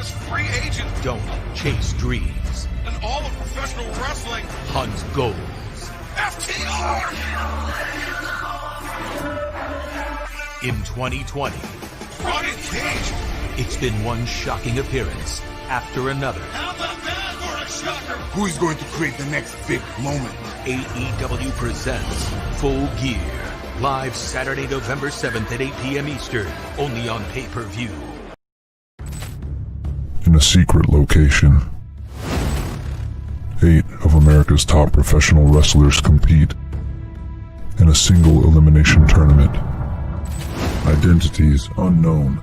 as free agents. Don't chase dreams. And all of professional wrestling. Hunt goals. FTR! In 2020, Johnny Cage! it's been one shocking appearance after another. How about that for a shocker? Who's going to create the next big moment? AEW presents Full Gear. Live Saturday, November 7th at 8 p.m. Eastern. Only on pay-per-view. In a secret location, 8 of America's top professional wrestlers compete in a single elimination tournament. Identities unknown.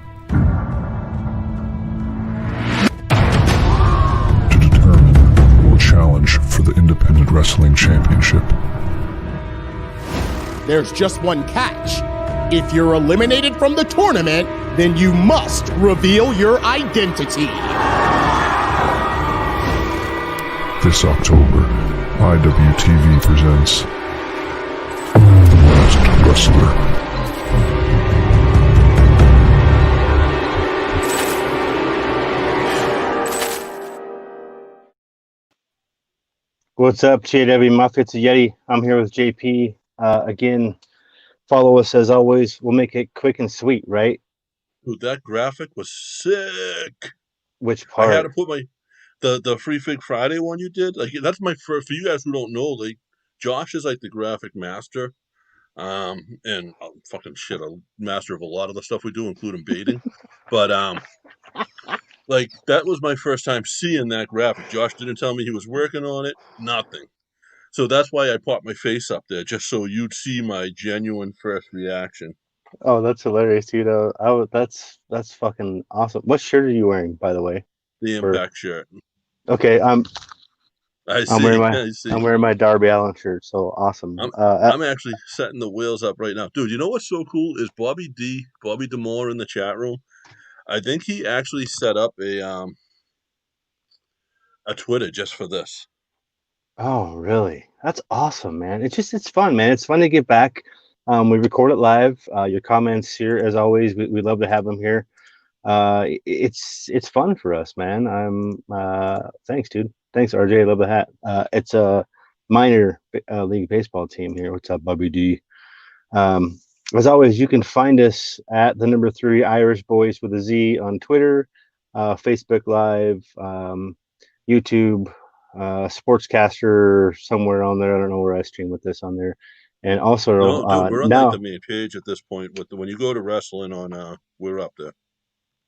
To determine who will challenge for the Independent Wrestling Championship. There's just one catch. If you're eliminated from the tournament, then you must reveal your identity. This October, IWTV presents The Last Wrestler. What's up, JW Muffets Yeti? I'm here with JP. Again, follow us as always. We'll make it quick and sweet, right? Dude, that graphic was sick. Which part? I had to put my the Free Fig Friday one you did. Like that's my first. For you guys who don't know, like Josh is like the graphic master, and fucking shit, a master of a lot of the stuff we do, including baiting. But like that was my first time seeing that graphic. Josh didn't tell me he was working on it. Nothing. So that's why I popped my face up there, just so you'd see my genuine first reaction. Oh, that's hilarious, dude. That's fucking awesome. What shirt are you wearing, by the way? The Impact shirt. Okay, I'm I see. wearing my Darby Allin shirt. So awesome. I'm actually setting the wheels up right now, dude. You know what's so cool is Bobby Demore in the chat room. I think he actually set up a Twitter just for this. Oh, really? That's awesome, man. It's fun, man. It's fun to get back. We record it live. Your comments here, as always, we love to have them here. It's fun for us, man. Thanks, dude. Thanks, RJ. Love the hat. It's a minor league baseball team here. What's up, Bobby D? As always, you can find us at the number 3 Irish Boys with a Z on Twitter, Facebook Live, YouTube, Sportscaster somewhere on there. I don't know where I stream with this on there. And also, no, dude, we're on now, like the main page at this point. When you go to wrestling on, we're up there.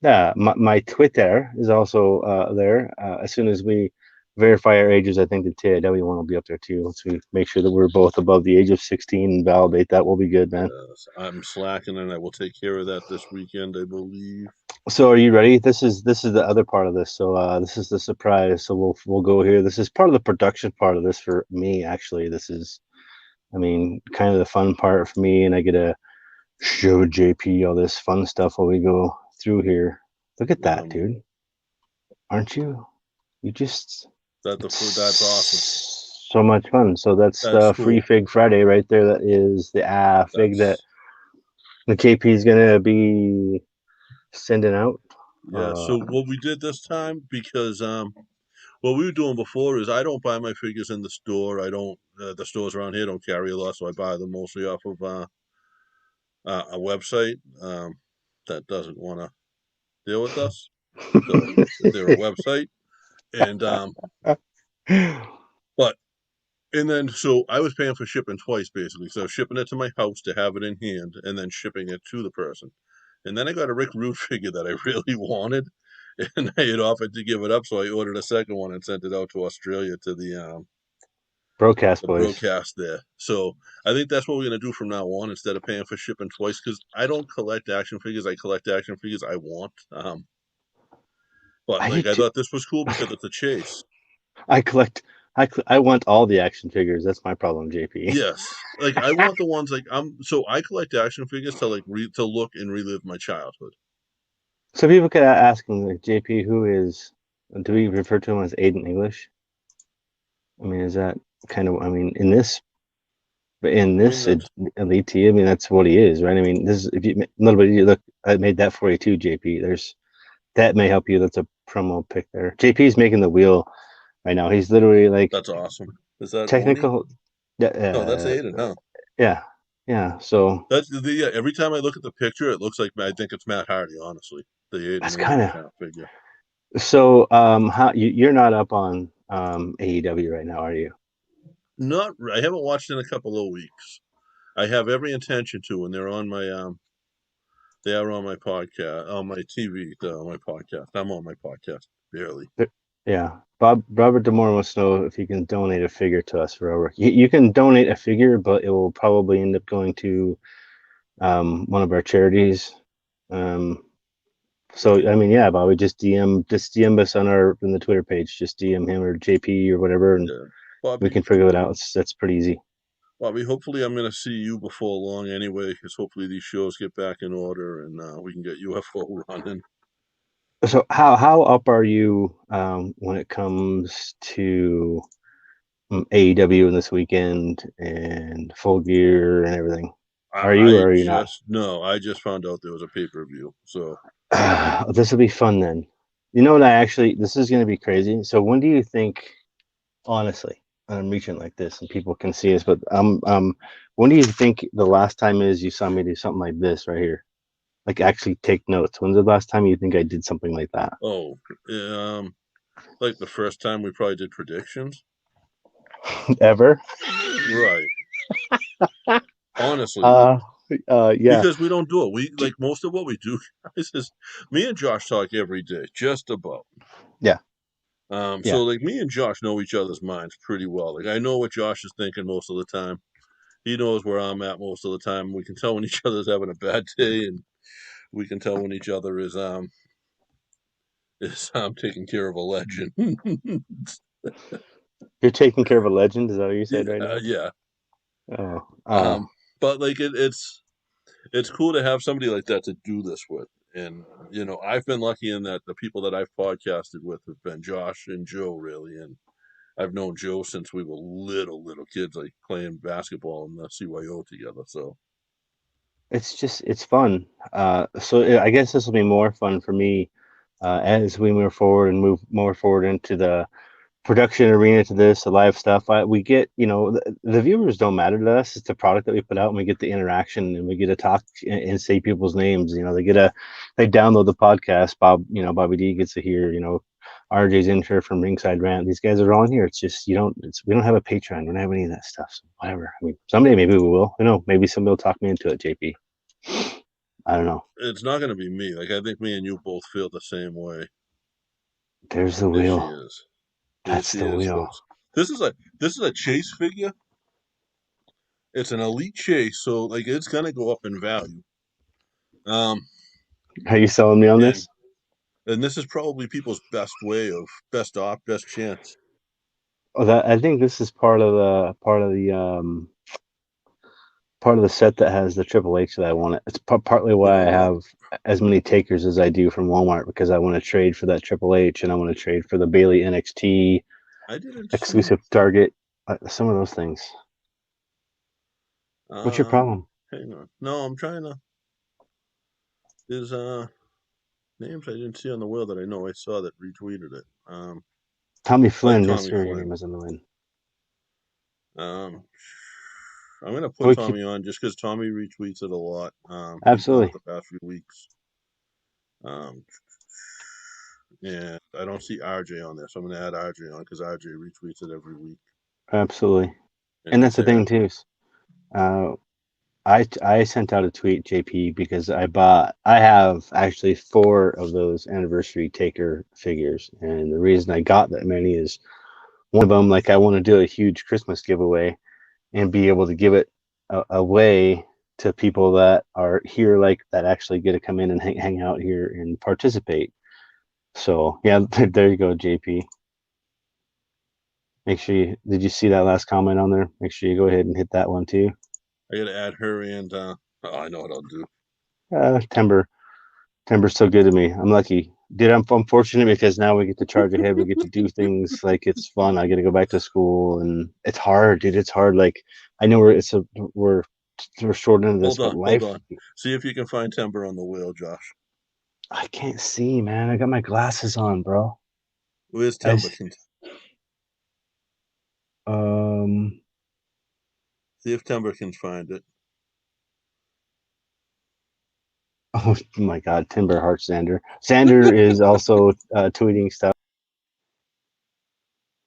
Yeah, my Twitter is also there. As soon as we verify our ages, I think the TIW one will be up there too. Once we make sure that we're both above the age of 16 and validate that, we'll be good, man. Yes, I'm slacking, and I will take care of that this weekend, I believe. So, are you ready? This is the other part of this. So, this is the surprise. So we'll go here. This is part of the production part of this for me. Actually, this is, I mean, kind of the fun part for me, and I get to show JP all this fun stuff while we go through here. Look at that, dude. Aren't you? You just that's awesome. So much fun. So that's the cool. Free Fig Friday right there. That is the fig that the JP is gonna be sending out. Yeah. So what we did this time, because what we were doing before is I don't buy my figures in the store. I don't. The stores around here don't carry a lot, so I buy them mostly off of a website that doesn't want to deal with us. So they're a website, and so I was paying for shipping twice basically. So shipping it to my house to have it in hand, and then shipping it to the person. And then I got a Rick Rude figure that I really wanted, and I had offered to give it up, so I ordered a second one and sent it out to Australia to the broadcast boys. Broadcast there. So I think that's what we're gonna do from now on, instead of paying for shipping twice, because I don't collect action figures. I collect action figures I want. But I thought this was cool because it's a chase. I want all the action figures. That's my problem, JP. Yes, like I want the ones like So I collect action figures to like to look and relive my childhood. So people could ask him, like, JP, do we refer to him as Aiden English? I mean, is that kind of? I mean, in this Elite T, I mean, that's what he is, right? I mean, this is, if you look, I made that for you too, JP. That may help you. That's a promo pic there. JP's making the wheel right now. He's literally like That's awesome. Is that Oni? technical. No, that's Aiden, huh? Yeah. So That's yeah. Every time I look at the picture, it looks like I think it's Matt Hardy. Honestly, the Aiden that's Oni kind of figure. so. How you're not up on AEW right now, are you? Not. I haven't watched in a couple of weeks. I have every intention to, and they're on my They are on my podcast, on my TV, on my podcast. I'm on my podcast, barely. Yeah. Robert Demore wants to know if you can donate a figure to us for our. You can donate a figure, but it will probably end up going to one of our charities. So I mean, yeah, Bobby, just DM us on the Twitter page. Just DM him or JP or whatever, and Bobby, we can figure it out. That's pretty easy. Bobby, hopefully I'm going to see you before long anyway, because hopefully these shows get back in order and we can get UFO running. So how up are you when it comes to AEW in this weekend and Full Gear and everything? Are you or are you not? No, I just found out there was a pay-per-view, so this will be fun then. You know what? This is going to be crazy. So when do you think, honestly, I'm reaching like this and people can see us, but when do you think the last time is you saw me do something like this right here? Like actually take notes. When's the last time you think I did something like that? Oh, like the first time we probably did predictions. Ever? Right. Honestly. Yeah. Because we don't do it. We like most of what we do, guys, is me and Josh talk every day, just about. Yeah. So like me and Josh know each other's minds pretty well. Like I know what Josh is thinking most of the time. He knows where I'm at most of the time. We can tell when each other's having a bad day, and we can tell when each other is taking care of a legend. You're taking care of a legend, is that what you said right now? Yeah. Oh. But like it's cool to have somebody like that to do this with. And you know, I've been lucky in that the people that I've podcasted with have been Josh and Joe, really. And I've known Joe since we were little kids, like playing basketball in the CYO together. So It's fun. So I guess this will be more fun for me as we move forward and move more forward into the production arena to this, the live stuff. We get, the viewers don't matter to us. It's the product that we put out, and we get the interaction, and we get to talk and say people's names. They download the podcast. Bobby D gets to hear, RJ's in here from Ringside Rant. These guys are all in here. It's just we don't have a Patreon. We don't have any of that stuff. So whatever. I mean, someday maybe we will. Maybe somebody will talk me into it. JP. I don't know. It's not going to be me. Like I think me and you both feel the same way. There's the wheel. There she is. That's the wheel. Folks. This is a chase figure. It's an elite chase, so like it's gonna go up in value. Are you selling me on this? And this is probably people's best chance. I think this is part of the set that has the Triple H that I want. It's partly why I have as many takers as I do from Walmart, because I want to trade for that Triple H, and I want to trade for the Bailey NXT exclusive Target. Some of those things. What's your problem? Hang on. No, I'm trying to. There's names I didn't see on the wheel that I know I saw that retweeted it. Tommy Flynn, Mr. Name is on the win. I'm gonna put Tommy on just because Tommy retweets it a lot. Absolutely. The past few weeks. And I don't see RJ on there, so I'm gonna add RJ on because RJ retweets it every week. Absolutely. And that's the thing too. I sent out a tweet, JP, because I have actually 4 of those anniversary taker figures, and the reason I got that many is one of them, like I want to do a huge Christmas giveaway and be able to give it away to people that are here, like that actually get to come in and hang out here and participate. So yeah, there you go, JP. Make sure did you see that last comment on there? Make sure you go ahead and hit that one too. I gotta add her and I know what I'll do. Timber's so good to me. I'm lucky. Dude, I'm fortunate because now we get to charge ahead. We get to do things like it's fun. I get to go back to school, and it's hard, dude. It's hard. Like I know we're short into this, Hold on. See if you can find Timber on the wheel, Josh. I can't see, man. I got my glasses on, bro. Where's I Timber? s- Can um. see if Timber can find it. Oh my God, Timber Heart Sander. Sander is also tweeting stuff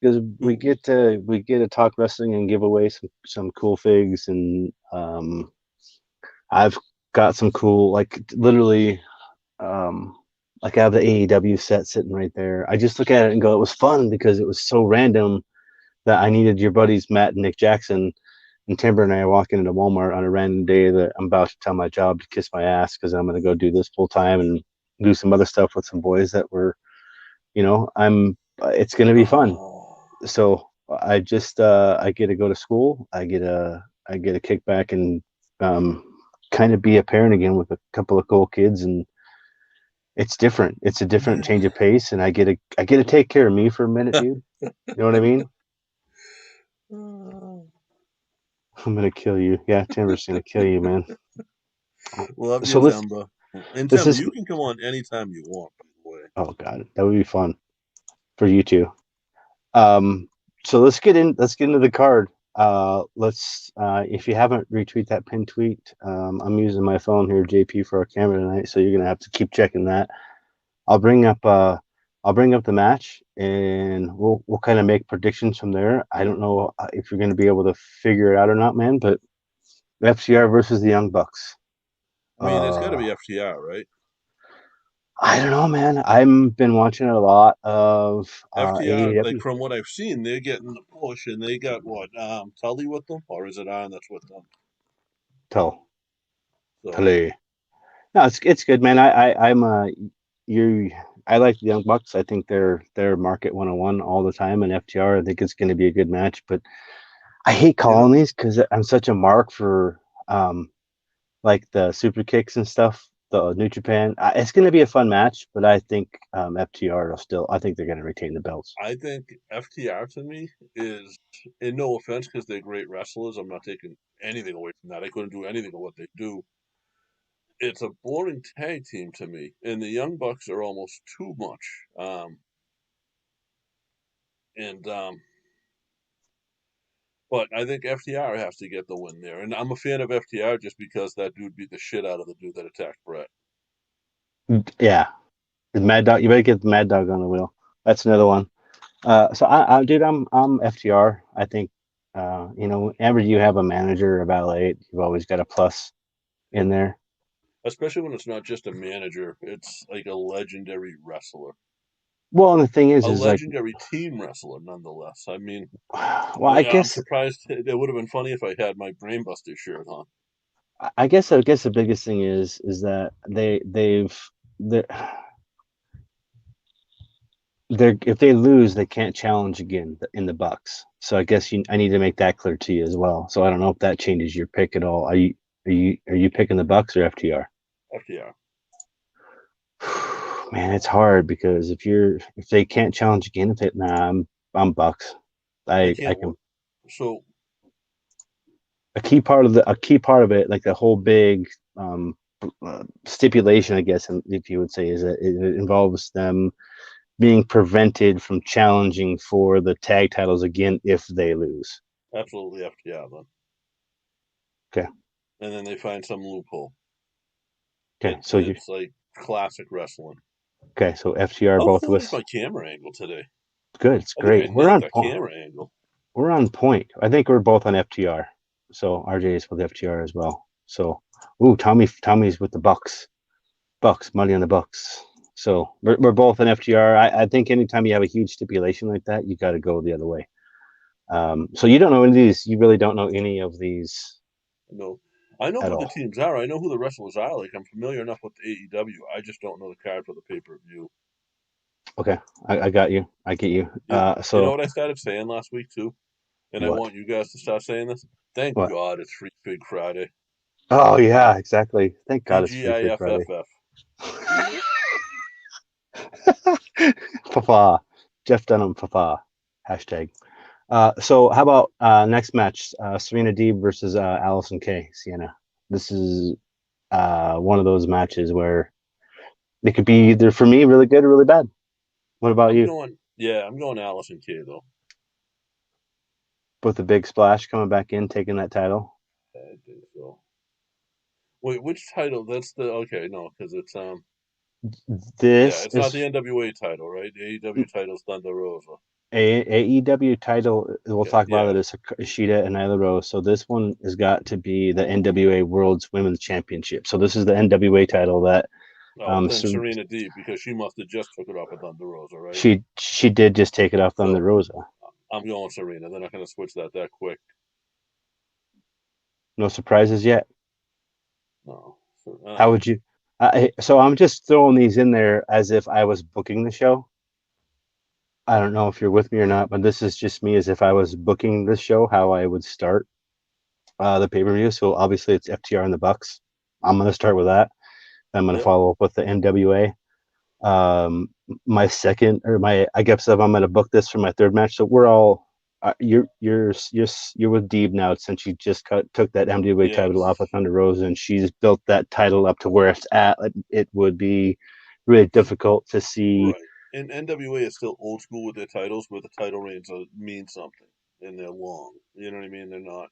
because we get to talk wrestling and give away some cool figs, and I've got some cool, like, literally, like, I have the AEW set sitting right there. I just look at it and go, it was fun because it was so random that I needed your buddies Matt and Nick Jackson and Timber and I are walking into Walmart on a random day that I'm about to tell my job to kiss my ass because I'm going to go do this full time and do some other stuff with some boys that were, it's going to be fun. Oh, So I get to go to school. I get a kickback and kind of be a parent again with a couple of cool kids, and it's different. It's a different change of pace, and I get to take care of me for a minute, dude. You know what I mean? I'm gonna kill you. Yeah, Timber's gonna kill you, man. love you, So let's Timber. And this Timber, is you can come on anytime you want. By the way, oh god, that would be fun for you two. Um, so let's get into the card. Let's if you haven't retweet that pin tweet, I'm using my phone here, JP, for our camera tonight, so you're gonna have to keep checking that. I'll bring up the match, and we'll kind of make predictions from there. I don't know if you're gonna be able to figure it out or not, man, but FCR versus the Young Bucks. I mean, it's got to Uh, be FTR, right? I don't know, man. I've been watching a lot of FTR, like AEW. from what I've seen, they're getting the push, and they got what Tully with them, or is it Iron that's with them? Tell So Tully. No, it's good, man. I'm you. I like the Young Bucks. I think they're market 101 all the time, and FTR. I think it's going to be a good match, but I hate you know, calling these because I'm such a mark for like the super kicks and stuff. The New Japan. It's going to be a fun match, but I think FTR will still. I think they're going to retain the belts. I think FTR to me is, and no offense, because they're great wrestlers. I'm not taking anything away from that. I couldn't do anything of what they do. It's a boring tag team to me, and the Young Bucks are almost too much. And But I think FTR has to get the win there, and I'm a fan of FTR just because that dude beat the shit out of the dude that attacked Brett. Yeah, the Mad Dog. You better get the Mad Dog on the wheel. That's another one. So dude, I'm FTR. I think, whenever you have a manager or a valet, you've always got a plus in there. Especially when it's not just a manager; it's like a legendary wrestler, Well, and the thing a is like, legendary team wrestler, nonetheless. I mean, well, I'm surprised. It would have been funny if I had my Brainbuster shirt on. I guess the biggest thing is that they're, they're if they lose, they can't challenge again in the Bucks. So I guess I need to make that clear to you as well. So I don't know if that changes your pick at all. Are you picking the Bucks or FTR? FTR. Man, it's hard because if they can't challenge again, I'm Bucks. They I can't can work. So a key part of it, like the whole big stipulation, I guess, if you would say, is that it involves them being prevented from challenging for the tag titles again if they lose. absolutely FTR then, Okay, and then they find some loophole. okay, It's like classic wrestling. so FTR How both of cool is us. my camera angle today? Good, it's I think I great. nailed that camera angle. We're on point. I think we're both on FTR. So RJ is with FTR as well. So, ooh, Tommy's with the Bucks. Bucks, money on the Bucks. So we're both on FTR. I think anytime you have a huge stipulation like that, you got to go the other way. So you don't know any of these. You really don't know any of these No, I know at who the all. teams are. I know who the wrestlers are. Like I'm familiar enough with AEW. I just don't know the card for the pay per view. Okay, I got you. I get you. You know So what I started saying last week too, and I what? want you guys to start saying this. Thank What? God it's Free Fig Friday. Oh yeah, exactly. Thank God it's Free Fig Friday. TGIFFF. Fafa. Jeff Dunham, Fafa. Hashtag. So how about next match? Serena Deeb versus Allison Kay. Sienna. This is one of those matches where It could be either for me really good or really bad. What about you? I'm going Allison Kay though. With the big splash coming back in, taking that title. I think so. Wait, which title? That's the okay, no, because it's yeah, This it's not is the NWA title, right? The AEW title's Thunder Rosa. AEW title. We'll Okay, talk about yeah. it as Ishida and Nyla Rose. So this one has got to be the NWA World's Women's Championship. So this is the NWA title that Oh, then so Serena Deeb because she must have just took it off of Thunder Rosa, right? she did just take it off Thunder So Rosa. I'm going Serena. They're not going to switch that quick. No surprises yet. No. How would you? So I'm just throwing these in there as if I was booking the show. I don't know if you're with me or not, but this is just me as if I was booking the show, how I would start the pay-per-view. So obviously it's FTR and the Bucks. I'm going to start with that. I'm going to Yep. follow up with the NWA. My second or my I guess if I'm going to book this for my third match. So we're all you're with Deeb now since she just took that NWA title Yes. off of Thunder Rosa and she's built that title up to where it's at. It would be really difficult to see. Right. And NWA is still old school with their titles, where the title reigns mean something and they're long. You know what I mean? They're not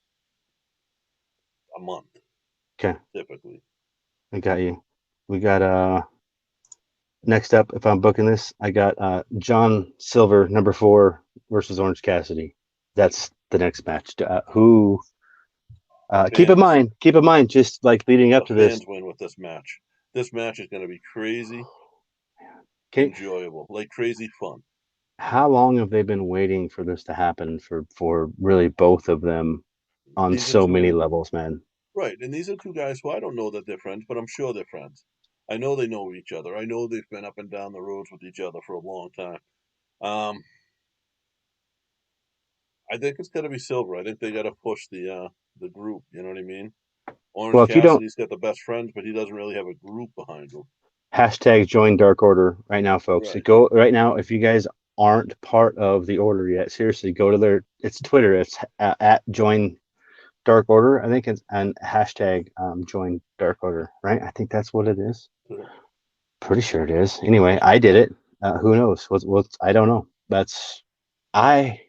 a month Okay, typically. I got you. We got next up, if I'm booking this, I got John Silver, number 4, versus Orange Cassidy. That's the next match. Who? Keep Fans. in mind, just like leading up The to this. fans win with this match. This match is going to be crazy, Okay, enjoyable, like crazy fun. how long have they been waiting for this to happen for really both of them on These are so many two, levels, man? right, and these are two guys who I don't know that they're friends, but I'm sure they're friends. I know they know each other. I know they've been up and down the roads with each other for a long time. Um, I think it's got to be Silver. I think they got to push the group. You know what I mean? Well, Orange if you don't Cassidy's got the best friends, but he doesn't really have a group behind him. hashtag join Dark Order right now, folks. Right. Go right now if you guys aren't part of the order yet. Seriously, go to their it's Twitter. It's at join Dark Order. I think it's and hashtag join Dark Order. Right? I think that's what it is. Pretty sure it is. Anyway, I did it. Who knows? What? I don't know. That's I.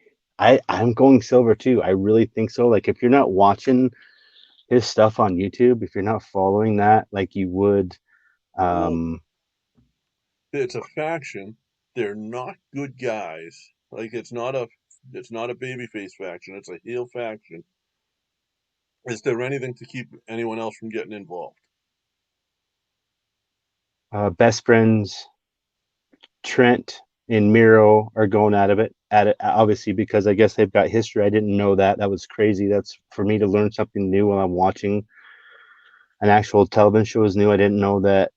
I'm going Silver too. I really think so. Like if you're not watching his stuff on YouTube, if you're not following that like you would, Well, um, it's a faction. They're not good guys. Like it's not a babyface faction. It's a heel faction. Is there anything to keep anyone else from getting involved? best friends Trent and Miro are going at it obviously because I guess they've got history. I didn't know that. That was crazy. That's for me to learn something new while I'm watching an actual television show is new. I didn't know that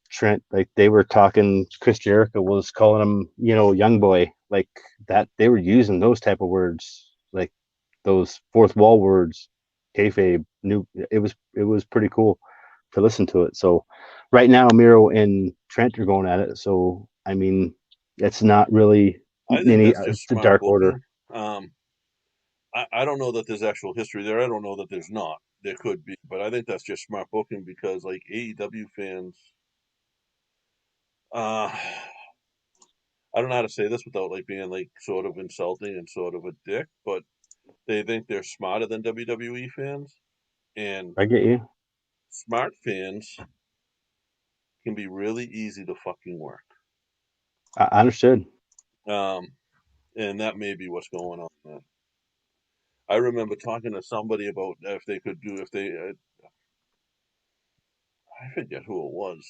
Trent, like they were talking, Chris Jericho was calling him, young boy, like that. They were using those type of words, like those fourth wall words, kayfabe. New. It was pretty cool to listen to it. So right now, Miro and Trent are going at it. So I mean, it's not really I think any that's just the smart Dark Order. booking. I don't know that there's actual history there. I don't know that there's not. There could be, but I think that's just smart booking because like AEW fans, uh, I don't know how to say this without like being like sort of insulting and sort of a dick, but they think they're smarter than WWE fans, and I get you. smart fans can be really easy to fucking work. I understood. Um, and that may be what's going on there. I remember talking to somebody about if they could do if they I forget who it was.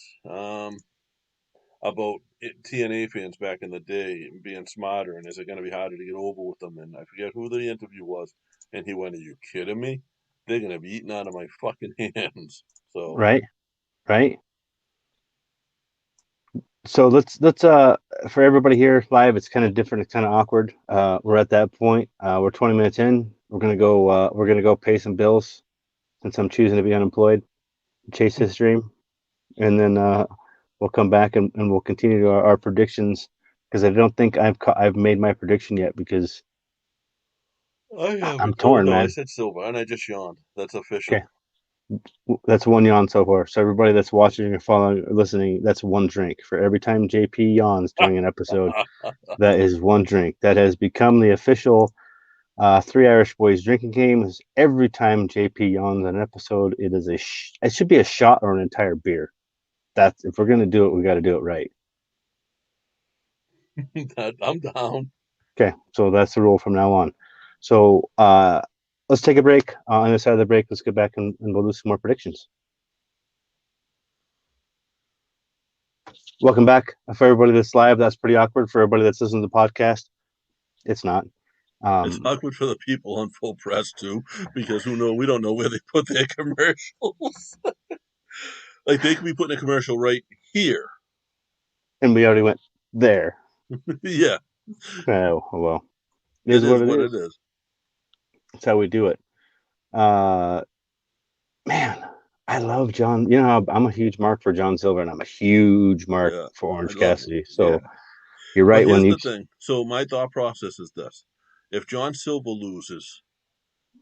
About TNA fans back in the day being smarter and is it going to be harder to get over with them? And I forget who the interview was. And he went, "Are you kidding me? They're going to be eaten out of my fucking hands." So Right. Right. So let's for everybody here live, it's kind of different, it's kind of awkward. We're at that point. We're 20 minutes in. We're gonna go pay some bills since I'm choosing to be unemployed, chase this dream, and then we'll come back and we'll continue to our predictions because I don't think I've made my prediction yet because I I'm haven't. Oh torn, no, I man. said silver and I just yawned. That's Okay, official. That's one yawn so far. So everybody that's watching or following or listening, that's one drink. For every time JP yawns during an episode, that is one drink. That has become the official Three Irish Boys drinking game. Is every time JP yawns on an episode, it is it should be a shot or an entire beer. That's if we're gonna do it, we got to do it right. I'm down. Okay, so that's the rule from now on. So let's take a break. On the other side of the break, let's get back and we'll do some more predictions. Welcome back. For everybody that's live, that's pretty awkward. For everybody that's listening to the podcast, it's not. It's awkward for the people on full press too, because we don't know where they put their commercials. Like they could be putting a commercial right here. And we already went there. Yeah. Oh, well. It is what it is. That's how we do it. Man, I love John. You know, I'm a huge mark for John Silver, and I'm a huge mark for Orange Cassidy. So you're right. But here's the thing. So my thought process is this. If John Silver loses,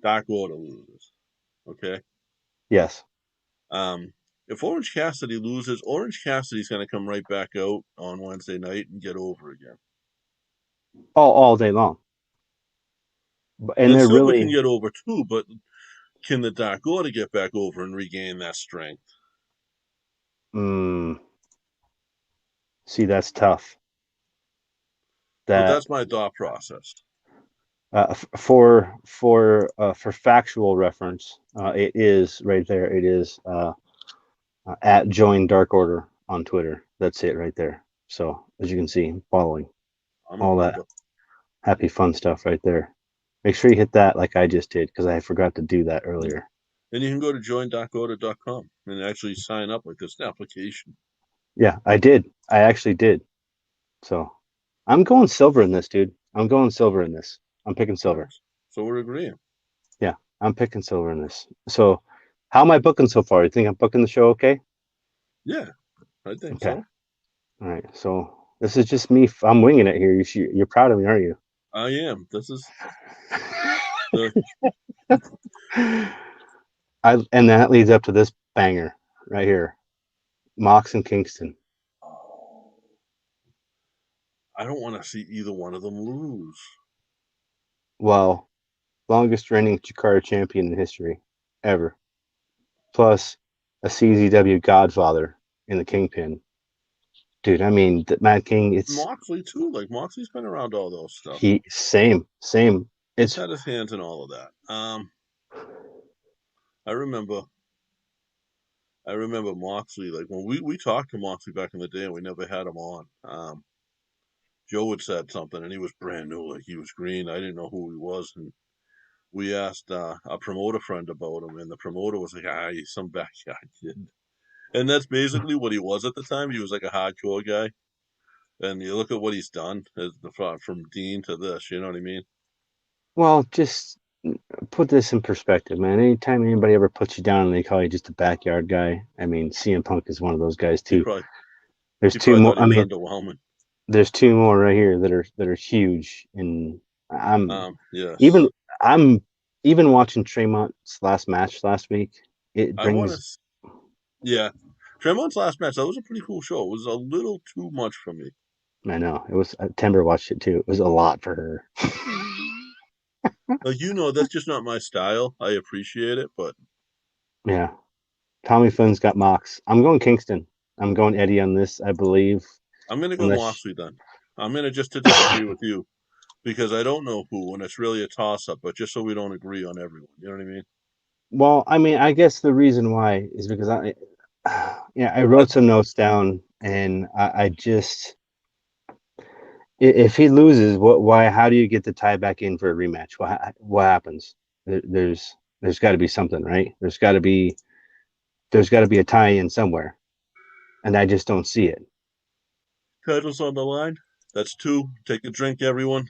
Dark Order loses. Okay? Yes. If Orange Cassidy loses, Orange Cassidy's going to come right back out on Wednesday night and get over again. All day long. And they're Silver really can get over too, but can the Dark Order get back over and regain that strength? See, that's tough. But that's my thought process. For factual reference, it is right there. It is at Join Dark Order on Twitter. That's it right there. So as you can see, following all that happy fun stuff right there. Make sure you hit that like I just did because I forgot to do that earlier. And you can go to joindarkorder.com and actually sign up with this application. Yeah, I did. I actually did. So I'm going silver in this, dude. I'm going silver in this. I'm picking silver. So we're agreeing. Yeah, I'm picking silver in this. So how am I booking so far? You think I'm booking the show okay? Yeah, I think so. All right. So this is just me. I'm winging it here. You're proud of me, aren't you? I am. This is... and that leads up to this banger right here. Mox and Kingston. I don't want to see either one of them lose. Well, longest reigning Chikara champion in history ever. Plus a CZW Godfather in the Kingpin. Dude, I mean, Mad King, it's Moxley too. Like Moxley's been around all those stuff. Same. He's had his hands in all of that. I remember Moxley, like when we talked to Moxley back in the day and we never had him on. Joe had said something and he was brand new, like he was green. I didn't know who he was, and we asked a promoter friend about him, and the promoter was like, he's some backyard kid. And that's basically what he was at the time. He was like a hardcore guy. And you look at what he's done from Dean to this, you know what I mean? Well, just put this in perspective, man. Anytime anybody ever puts you down and they call you just a backyard guy, I mean, CM Punk is one of those guys too. There's two more. I mean, there's two more right here that are huge, and I'm even watching Tremont's last match last week. It brings. Tremont's last match, that was a pretty cool show. It was a little too much for me. I know. It was. Timber watched it too. It was a lot for her. Like, that's just not my style. I appreciate it, but yeah. Tommy Flynn's got Mox. I'm going Kingston. I'm going Eddie on this, I believe. I'm going to go Moxley then. I'm going to just to disagree with you because I don't know who, and it's really a toss-up, but just so we don't agree on everyone. You know what I mean? Well, I mean, I guess the reason why is because I wrote some notes down, and I just, if he loses, how do you get the tie back in for a rematch? What happens? There's got to be something, right? There's got to be a tie in somewhere, and I just don't see it. Titles on the line. That's 2. Take a drink, everyone.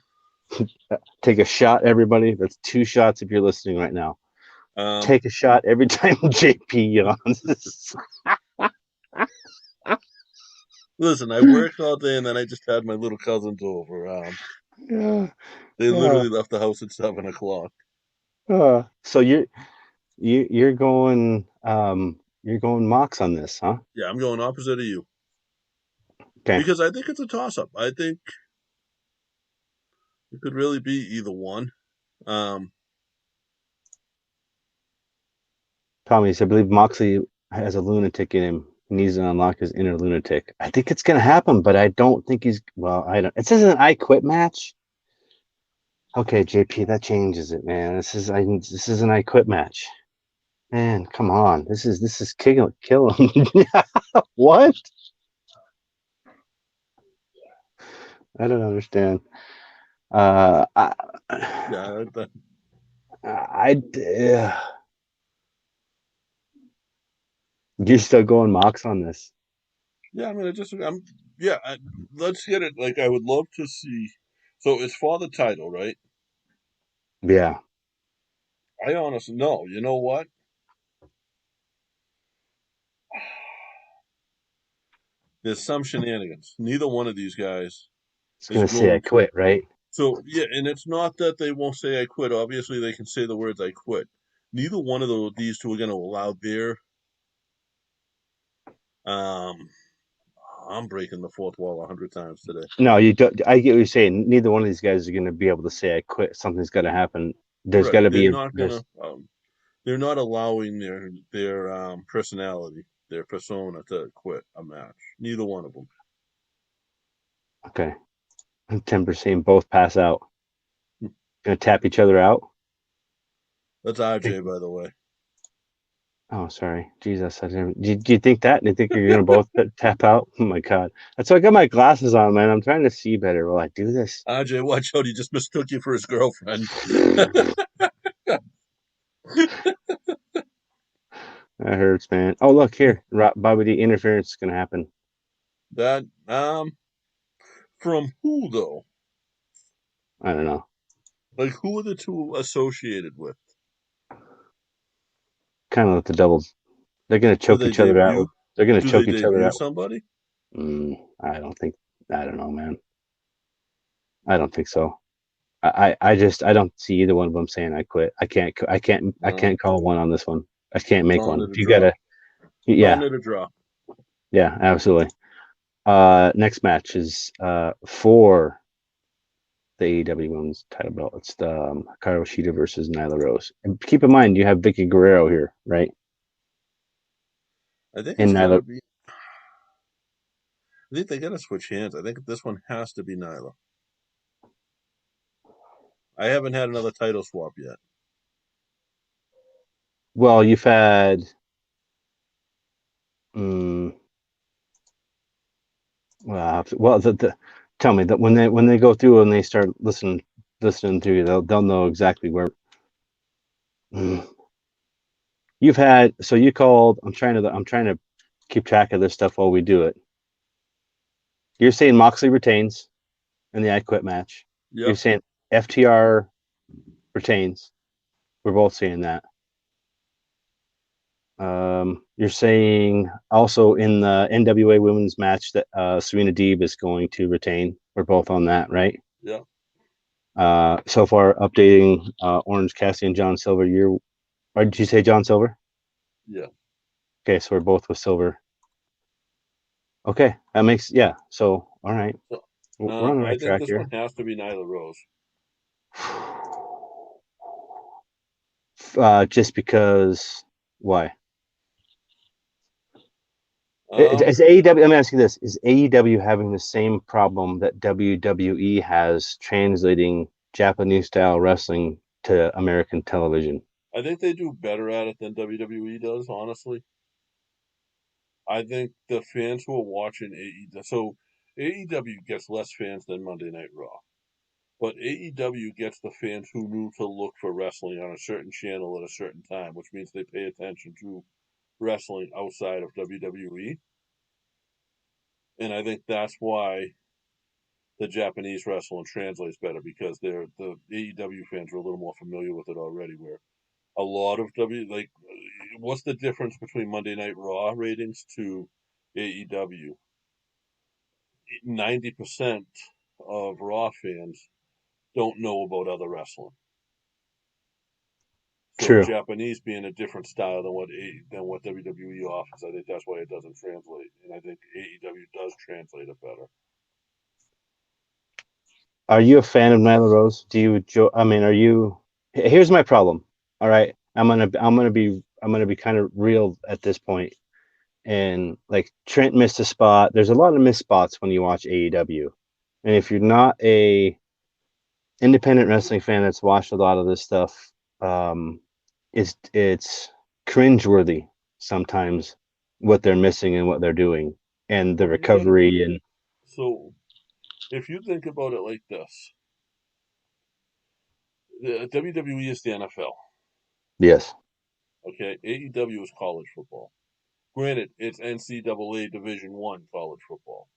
Take a shot, everybody. That's 2 shots if you're listening right now. Take a shot every time JP yawns. Listen, I worked all day and then I just had my little cousins over. They literally left the house at 7:00. So you're going Mox on this, huh? Yeah, I'm going opposite of you Okay. because I think it's a toss-up. I think it could really be either one. Um, Thomas, I believe Moxley has a lunatic in him. He needs to unlock his inner lunatic. I think it's gonna happen, but I don't think he's well, I don't it says an I quit match. Okay, JP, that changes it, man. This is an I quit match. Man, come on. This is kill him. What? I don't understand. Uh, I, yeah, you're still going Mox on this. yeah. I mean, yeah. Let's get it. Like, I would love to see. So it's for the title, right? Yeah, I honestly no. You know what? There's some shenanigans. Neither one of these guys it's is gonna say I going to. quit, right? So yeah, and it's not that they won't say I quit. Obviously, they can say the words I quit. Neither one of these two are going to allow their. Um, I'm breaking the fourth wall 100 times today. No, you don't. I get what you're saying. Neither one of these guys are gonna be able to say I quit. Something's gonna happen. There's Right? got to They're be not there's gonna. They're not allowing their personality, their persona to quit a match. Neither one of them. okay. 10% both pass out. Gonna tap each other out. That's RJ, by the way. Oh, sorry. Jesus. Do you think that? Do you think you're going to both tap out? Oh, my God. That's why I got my glasses on, man. I'm trying to see better while I do this. RJ, watch out! He just mistook you for his girlfriend. That hurts, man. Oh, look here. Bobby D interference is going to happen. That from who though? I don't know. Like, who are the two associated with? Kind of like the doubles. They're going to Do choke they each other out. debut? They're going to Do they choke each other debut out. somebody? I don't think. I don't know, man. I don't think so. I don't see either one of them saying I quit. I No, can't call one on this one. I can't make calling one. it a You draw. gotta, yeah, Calling it a draw. yeah, absolutely. Next match is for the AEW Women's title belt. It's the Hikaru Shida versus Nyla Rose. And keep in mind, you have Vicky Guerrero here, right? I think it's And got to Nyla, be. I think they got to switch hands. I think this one has to be Nyla. I haven't had another title swap yet. well, you've had, um, well, tell me that when they go through and they start listening to you, they'll know exactly where. Mm. You've had so you called. I'm trying to keep track of this stuff while we do it. You're saying Moxley retains in the I Quit match. You're Yep. saying FTR retains. We're both saying that. You're saying also in the NWA women's match that Serena Deeb is going to retain. We're both on that, right? Yep. So far, updating Orange Cassidy and John Silver. Or did you say John Silver? Yeah. Okay, so we're both with Silver. Okay, that makes yeah. So all right, So, we're on the I right think track this here. one has to be Nyla Rose. Just because why? Um, Is AEW? Let me ask you this: is AEW having the same problem that WWE has translating Japanese style wrestling to American television? I think they do better at it than WWE does, honestly. I think the fans who are watching AEW, so AEW gets less fans than Monday Night Raw, but AEW gets the fans who knew to look for wrestling on a certain channel at a certain time, which means they pay attention to wrestling outside of WWE. And I think that's why the Japanese wrestling translates better because the AEW fans are a little more familiar with it already. Where a lot of what's the difference between Monday Night Raw ratings to AEW? 90% of Raw fans don't know about other wrestling. So True. Japanese being a different style than what WWE offers, I think that's why it doesn't translate, and I think AEW does translate it better. Are you a fan of Nyla Rose? Do you enjoy? I mean, are you? Here's my problem. All right, I'm gonna be kind of real at this point. And like Trent missed a spot. There's a lot of missed spots when you watch AEW, and if you're not a independent wrestling fan that's watched a lot of this stuff, it's cringeworthy sometimes what they're missing and what they're doing, and the recovery and So, if you think about it like this, the WWE is the NFL. yes, Okay, AEW is college football. Granted, it's NCAA Division I college football.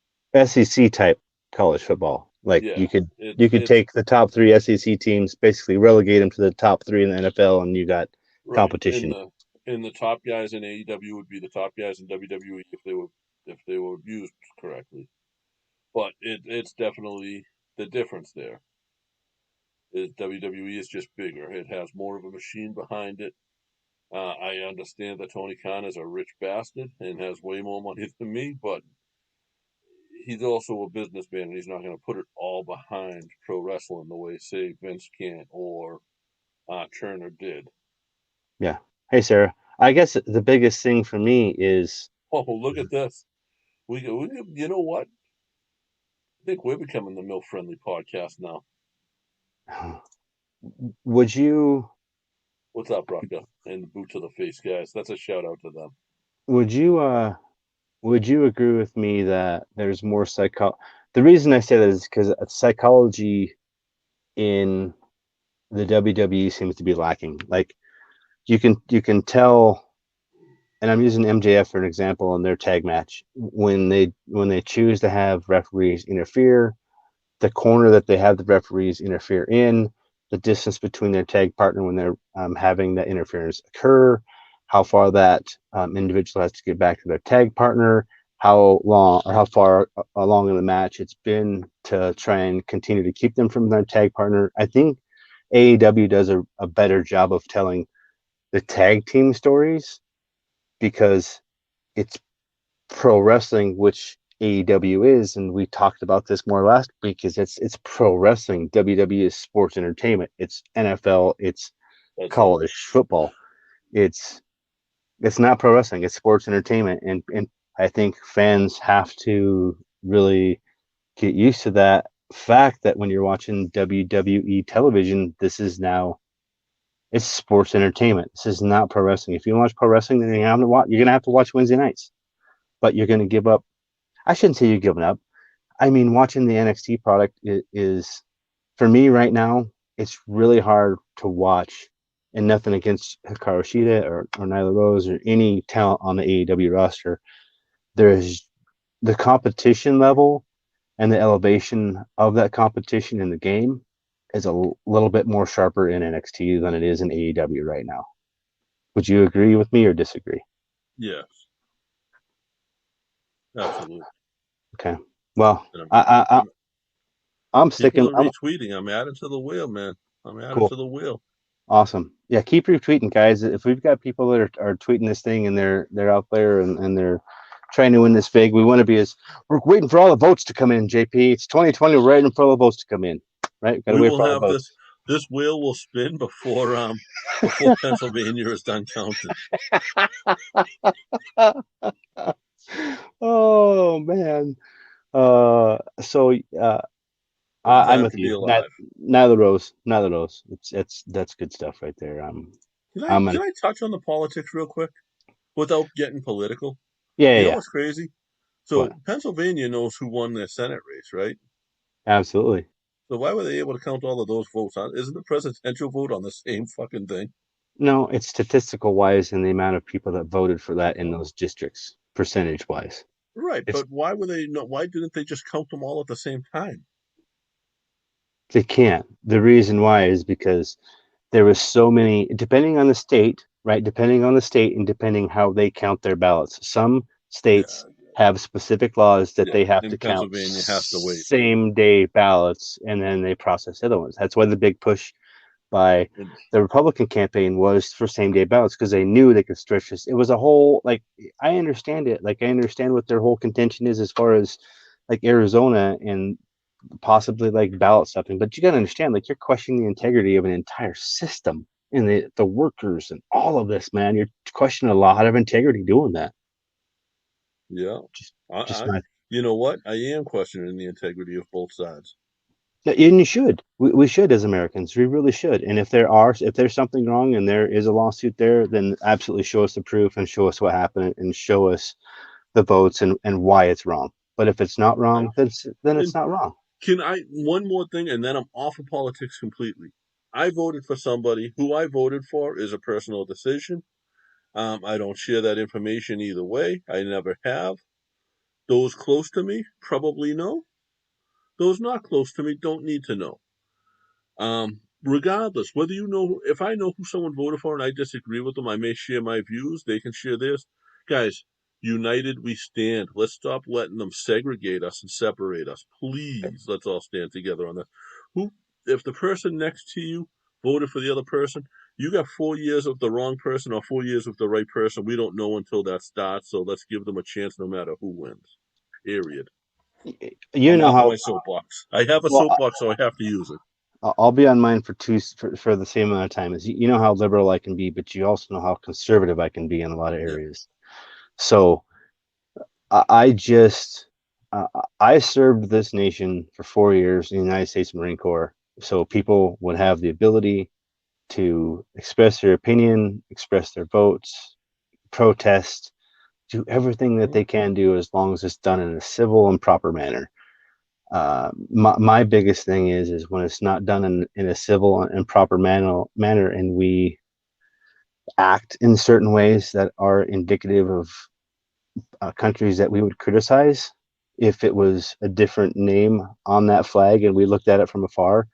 SEC type college football. Like Yeah, you could it's take the top three SEC teams, basically relegate them to the top three in the NFL, and you got right. competition. In the top guys in AEW would be the top guys in WWE if they were used correctly. But it's definitely the difference there. Is WWE is just bigger. It has more of a machine behind it. I understand that Tony Khan is a rich bastard and has way more money than me, but he's also a businessman, and he's not going to put it all behind pro wrestling the way, say, Vince can or Turner did. Yeah. Hey, Sarah. I guess the biggest thing for me is Oh, look at this. We you know what? I think we're becoming the MILF friendly podcast now. would you What's up, Rucka? And the boot to the face guys. That's a shout out to them. would you would you agree with me that there's more the reason I say that is because psychology in the WWE seems to be lacking. Like you can tell, and I'm using MJF for an example in their tag match when they choose to have referees interfere, the corner that they have the referees interfere in, the distance between their tag partner when they're having that interference occur, how far that individual has to get back to their tag partner, how long or how far along in the match it's been to try and continue to keep them from their tag partner. I think AEW does a better job of telling the tag team stories because it's pro wrestling, which AEW is, and we talked about this more last week, because it's pro wrestling. WWE is sports entertainment. It's NFL, it's college football. It's not pro wrestling, it's sports entertainment. And I think fans have to really get used to that fact that when you're watching WWE television, this is now it's sports entertainment. This is not pro wrestling. If you watch pro wrestling, then you're gonna have to watch Wednesday nights. But you're gonna give up. I shouldn't say you're giving up. I mean, watching the NXT product is for me right now, it's really hard to watch. And nothing against Hikaru Shida or Nyla Rose or any talent on the AEW roster. There's the competition level and the elevation of that competition in the game is a little bit more sharper in NXT than it is in AEW right now. Would you agree with me or disagree? Yes. Absolutely. Okay. Well, I'm sticking. People are retweeting. I'm adding to the wheel, man. I'm adding to the wheel. Awesome. Yeah, keep retweeting, guys. If we've got people that are tweeting this thing and they're out there and they're trying to win this big, we want to be we're waiting for all the votes to come in, JP. It's 2020. We're waiting for all the votes to come in. Right? We will have this wheel will spin before Pennsylvania is done counting. Oh man. I'm with you. Neither Rose. That's good stuff right there. Can I touch on the politics real quick without getting political? Yeah. You know what's crazy? So Pennsylvania knows who won their Senate race, right? Absolutely. So why were they able to count all of those votes? Isn't the presidential vote on the same fucking thing? No, it's statistical wise and the amount of people that voted for that in those districts, percentage wise. Right, but why didn't they just count them all at the same time? They can't. The reason why is because there was so many, depending on the state, right? Depending on the state and depending how they count their ballots. Some states have specific laws that they have to count Pennsylvania has to wait. Same day ballots, and then they process the other ones. That's why the big push by the Republican campaign was for same-day ballots because they knew they could stretch this. It was a whole, like, I understand it. Like, I understand what their whole contention is as far as like Arizona and possibly like ballot stuffing, but you got to understand, like, you're questioning the integrity of an entire system and the workers and all of this, man. You're questioning a lot of integrity doing that. Yeah. Just I not. you know what? I am questioning the integrity of both sides. Yeah, and you should. We should as Americans. We really should. And if there's something wrong and there is a lawsuit there, then absolutely show us the proof and show us what happened and show us the votes and why it's wrong. But if it's not wrong, then it's And not wrong. one more thing, and then I'm off of politics completely. I voted for somebody. Who I voted for is a personal decision. I don't share that information either way. I never have. Those close to me probably know. Those not close to me don't need to know. Regardless, whether you know, if I know who someone voted for and I disagree with them, I may share my views. They can share theirs. Guys, united we stand. Let's stop letting them segregate us and separate us. Please, let's all stand together on this. If the person next to you voted for the other person, you got 4 years with the wrong person or 4 years with the right person. We don't know until that starts, so let's give them a chance no matter who wins. Period. You I'm know off of how my soapbox. I have a well. soapbox, so I have to use it. I'll be on mine for the same amount of time as you know how liberal I can be, but you also know how conservative I can be in a lot of Yeah. areas. So I just I served this nation for 4 years in the United States Marine Corps, so people would have the ability to express their opinion, express their votes, protest, do everything that they can do as long as it's done in a civil and proper manner. My biggest thing is when it's not done in a civil and proper manner and we act in certain ways that are indicative of countries that we would criticize. If it was a different name on that flag and we looked at it from afar,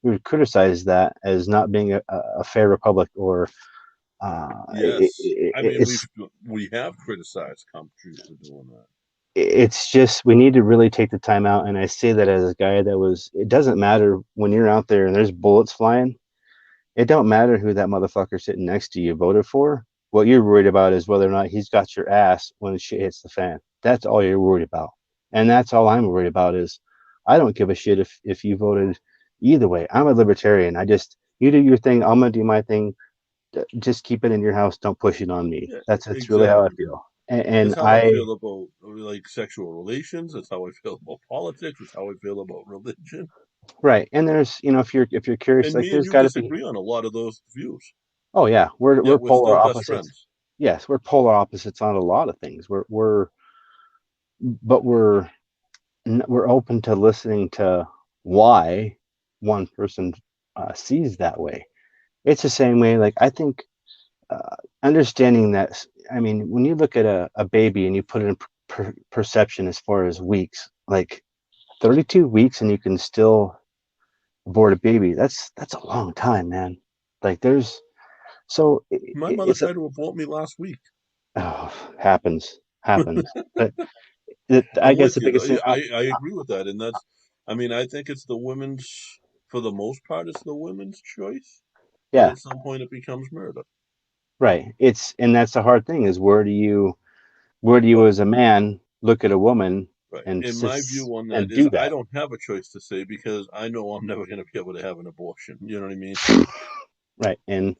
we would criticize that as not being a fair republic or Yes, I mean it's we have criticized countries for doing that. it's just we need to really take the time out. And I say that as a guy that was, it doesn't matter when you're out there and there's bullets flying. It don't matter who that motherfucker sitting next to you voted for. What you're worried about is whether or not he's got your ass when shit hits the fan. That's all you're worried about. And that's all I'm worried about is I don't give a shit if you voted either way. I'm a libertarian. You do your thing, I'm gonna do my thing. Just keep it in your house. Don't push it on me. Yeah, That's really how I exactly. feel. And It's how I feel about like sexual relations. It's how I feel about politics. It's how I feel about religion. right. And there's, if you're curious, And like me and there's you got to be. disagree on a lot of those views. Oh yeah, we're Yet we're polar still best opposites. friends. Yes, we're polar opposites on a lot of things. But we're open to listening to why one person sees that way. It's the same way. Like I think understanding that. I mean, when you look at a baby and you put it in perception as far as weeks, like 32 weeks, and you can still abort a baby. That's a long time, man. Like there's so My mother it's a, tried to abort me last week. oh, happens. But I I'm guess with the you. biggest thing. I agree with that, and that's. I mean, I think it's the women's. For the most part, it's the women's choice. But Yeah, at some point, it becomes murder. right. And that's the hard thing is where do you But as a man look at a woman right, and in my view on that and is, do I that? don't have a choice to say because I know I'm never going to be able to have an abortion. You know what I mean? Right. And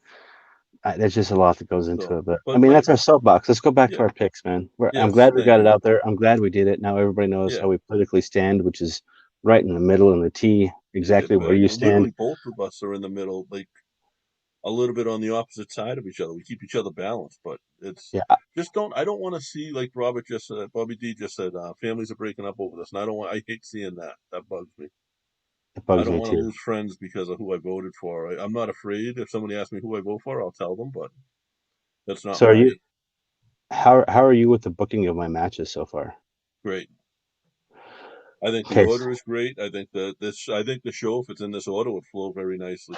there's just a lot that goes into So, it. But I but mean, my that's our soapbox. Let's go back to yeah, our picks, man. I'm yes, glad we thank got it you. out there. I'm glad we did it. Now everybody knows Yeah, how we politically stand, which is right in the middle in the T, in exactly where fact, you stand. literally both of us are in the middle, like a little bit on the opposite side of each other. We keep each other balanced, but it's Yeah, just don't. I don't want to see like Robert just said, Bobby D just said, families are breaking up over this, and I don't want. I hate seeing that. That bugs me. it I bugs don't me want to too. lose friends because of who I voted for. I'm not afraid. If somebody asks me who I vote for, I'll tell them, but that's not So are you? my How are you with the booking of my matches so far? great. I think the Okay, order is great. I think I think the show, if it's in this order, would flow very nicely.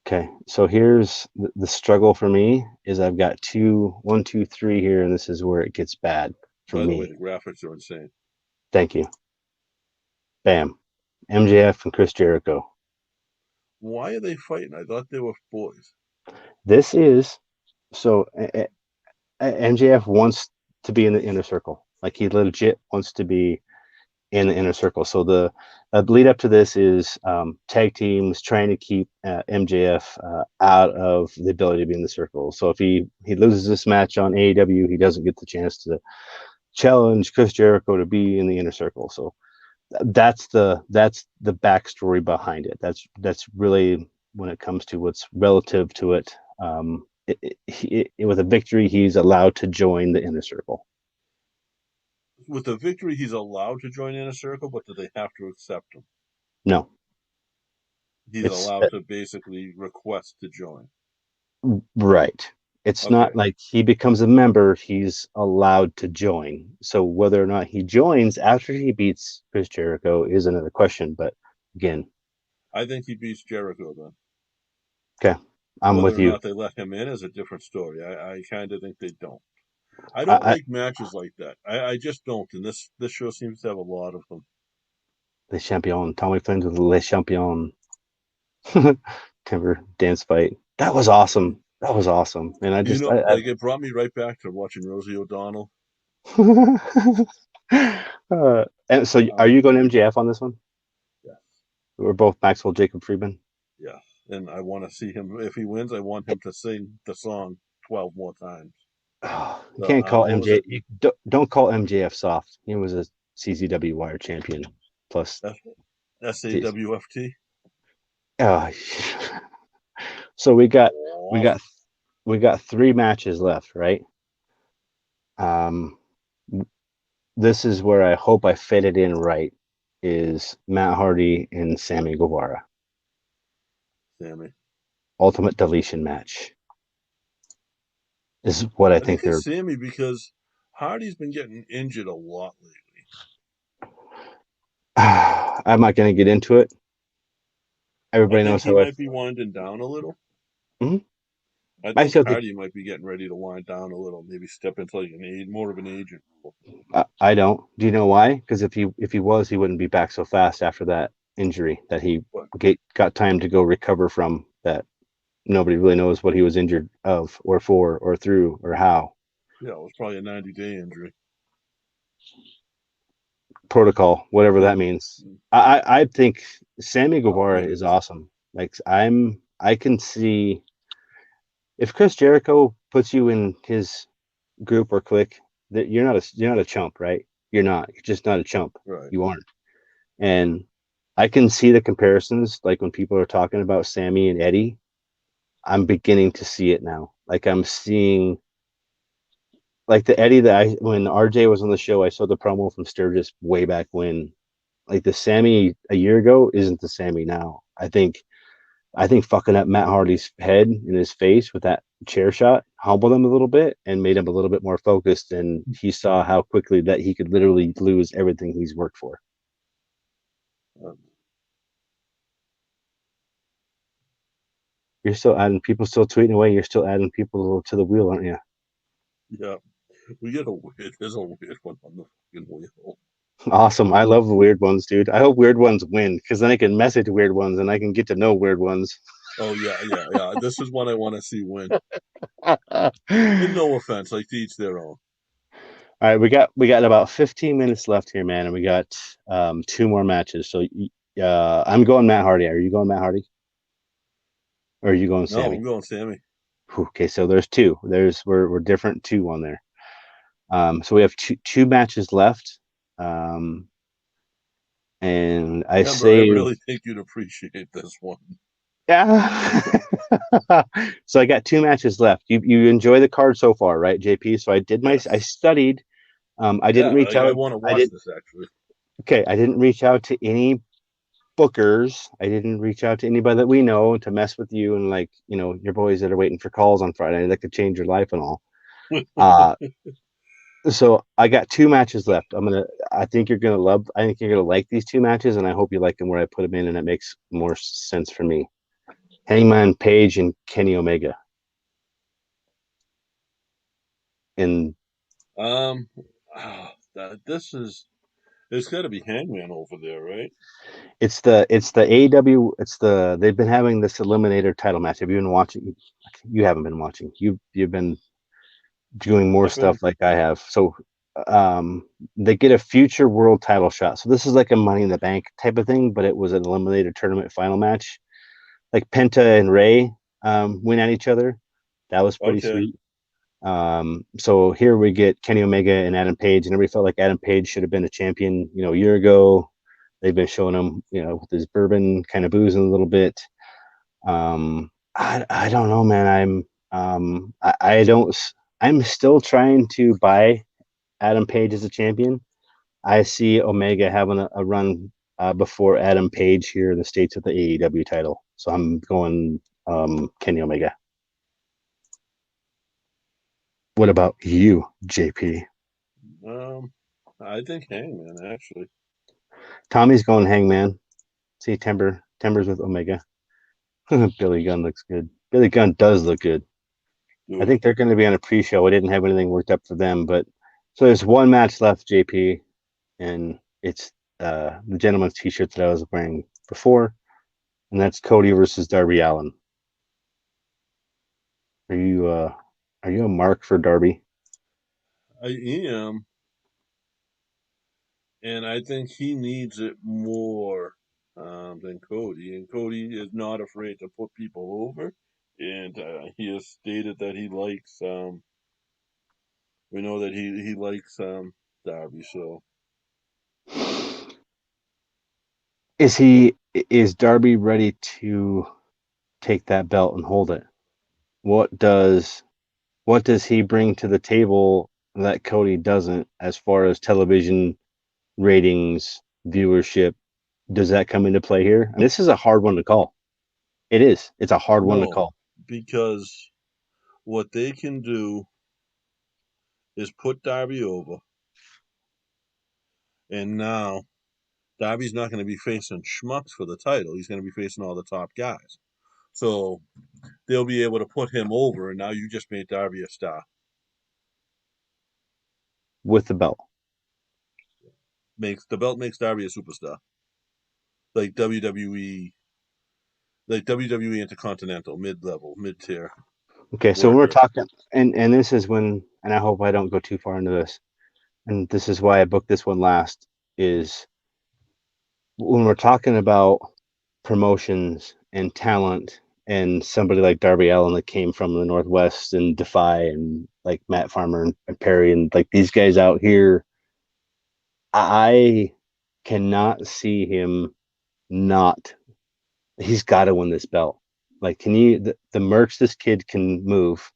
okay. So here's the struggle for me is I've got one, two, three here, and this is where it gets bad for By the way, me. the graphics are insane. Thank you. Bam. MJF and Chris Jericho. Why are they fighting? I thought they were boys. This is so MJF wants to be in the inner circle. Like he legit wants to be in the inner circle. So the lead up to this is tag teams trying to keep MJF out of the ability to be in the circle. So if he loses this match on AEW, he doesn't get the chance to challenge Chris Jericho to be in the inner circle. So that's the backstory behind it. That's really when it comes to what's relative to it. With a victory, he's allowed to join the inner circle. With the victory, he's allowed to join Inner Circle, but do they have to accept him? No, He's it's allowed to basically request to join. right. It's Okay. not like he becomes a member, he's allowed to join. So whether or not he joins after he beats Chris Jericho is another question. But again, I think he beats Jericho then. okay, I'm Whether with or you. not they let him in is a different story. I kind of think they don't. I don't I like matches like that. I just don't. And this show seems to have a lot of them. Le Champion, Tommy Flynn's with Le Champion. Timber dance fight. That was awesome. That was awesome. And I just, Like it brought me right back to watching Rosie O'Donnell. and so, are you going MJF on this one? Yes. We're both Maxwell Jacob Friedman. Yeah. And I want to see him. If he wins, I want him to sing the song 12 more times. Oh, you can't call MJ. You don't call MJF soft. He was a CZW Wire champion plus SAWFT. Oh, so we got 3 matches left, right? This is where I hope I fit it in right. Is Matt Hardy and Sammy Guevara. Sammy. Ultimate deletion match. Is what I think they're. Sammy, because Hardy's been getting injured a lot lately. I'm not going to get into it. Everybody knows he how might be winding down a little. Mm-hmm. I think Hardy might be getting ready to wind down a little. Maybe step into like more of an agent. I don't. Do you know why? Because if he was, he wouldn't be back so fast after that injury that he got time to go recover from. That nobody really knows what he was injured of, or for, or through, or how. Yeah, it was probably a 90-day injury. Protocol, whatever that means. I think Sammy Guevara is awesome. Like I can see if Chris Jericho puts you in his group or clique, that you're not a chump, right? You're just not a chump. Right. You aren't. And I can see the comparisons, like when people are talking about Sammy and Eddie. I'm beginning to see it now. Like I'm seeing, like the Eddie when RJ was on the show, I saw the promo from Sturgis way back when. Like the Sammy a year ago isn't the Sammy now. I think fucking up Matt Hardy's head and his face with that chair shot humbled him a little bit and made him a little bit more focused. And he saw how quickly that he could literally lose everything he's worked for. You're still adding people, still tweeting away. You're still adding people to the wheel, aren't you? Yeah, there's a weird one on the fucking wheel. Awesome. I love the weird ones, dude. I hope weird ones win because then I can message weird ones and I can get to know weird ones. Oh yeah. This is what I want to see win. And no offense, like to each their own. All right, we got about 15 minutes left here, man, and we got 2 more matches. So I'm going Matt Hardy. Are you going Matt Hardy? Or are you going Sammy? No, I'm going Sammy. Okay, so there's 2. We're different 2 on there. So we have two matches left. And I really think you'd appreciate this one. Yeah. So I got 2 matches left. You enjoy the card so far, right, JP? So I did I studied. I didn't reach out. I want to watch this actually. Okay, I didn't reach out to any bookers. I didn't reach out to anybody that we know to mess with you and your boys that are waiting for calls on Friday that could change your life and all. So I got 2 matches left. I think you're gonna like these 2 matches, and I hope you like them where I put them in, and it makes more sense for me. Hangman Page and Kenny Omega. And this is It's got to be Hangman over there, right? It's the AEW. They've been having this Eliminator title match. Have you been watching? You haven't been watching. You've been doing more I've been. stuff like I have. So they get a future world title shot. So this is like a Money in the Bank type of thing, but it was an Eliminator tournament final match. Like Penta and Ray win at each other. That was pretty Okay. sweet. So here we get Kenny Omega and Adam Page, and everybody felt like Adam Page should have been a champion, a year ago. They've been showing him, with his bourbon kind of boozing a little bit. I don't know, man. I'm still trying to buy Adam Page as a champion. I see Omega having a run before Adam Page here in the States with the AEW title. So I'm going Kenny Omega. What about you, JP? I think Hangman, actually. Tommy's going Hangman. See, Timber's with Omega. Billy Gunn looks good. Billy Gunn does look good. Dude. I think they're going to be on a pre-show. I didn't have anything worked up for them, but so there's one match left, JP, and it's the gentleman's T-shirt that I was wearing before, and that's Cody versus Darby Allin. Are you a mark for Darby? I am. And I think he needs it more than Cody. And Cody is not afraid to put people over. And he has stated that he likes. We know that he likes Darby. So Is Darby ready to take that belt and hold it? What does he bring to the table that Cody doesn't as far as television ratings, viewership? Does that come into play here? I mean, this is a hard one to call. It is. It's a hard one to call. Because what they can do is put Darby over. And now Darby's not going to be facing schmucks for the title. He's going to be facing all the top guys. So they'll be able to put him over, and now you just made Darby a star. With the belt. The belt makes Darby a superstar. Like WWE Intercontinental, mid-level, mid-tier. Okay, so we're talking, and this is when, and I hope I don't go too far into this, and this is why I booked this one last, is when we're talking about promotions and talent and somebody like Darby Allin that came from the Northwest and Defy and like Matt Farmer and Perry and like these guys out here, I cannot see him not. He's got to win this belt. Like, can you the merch this kid can move,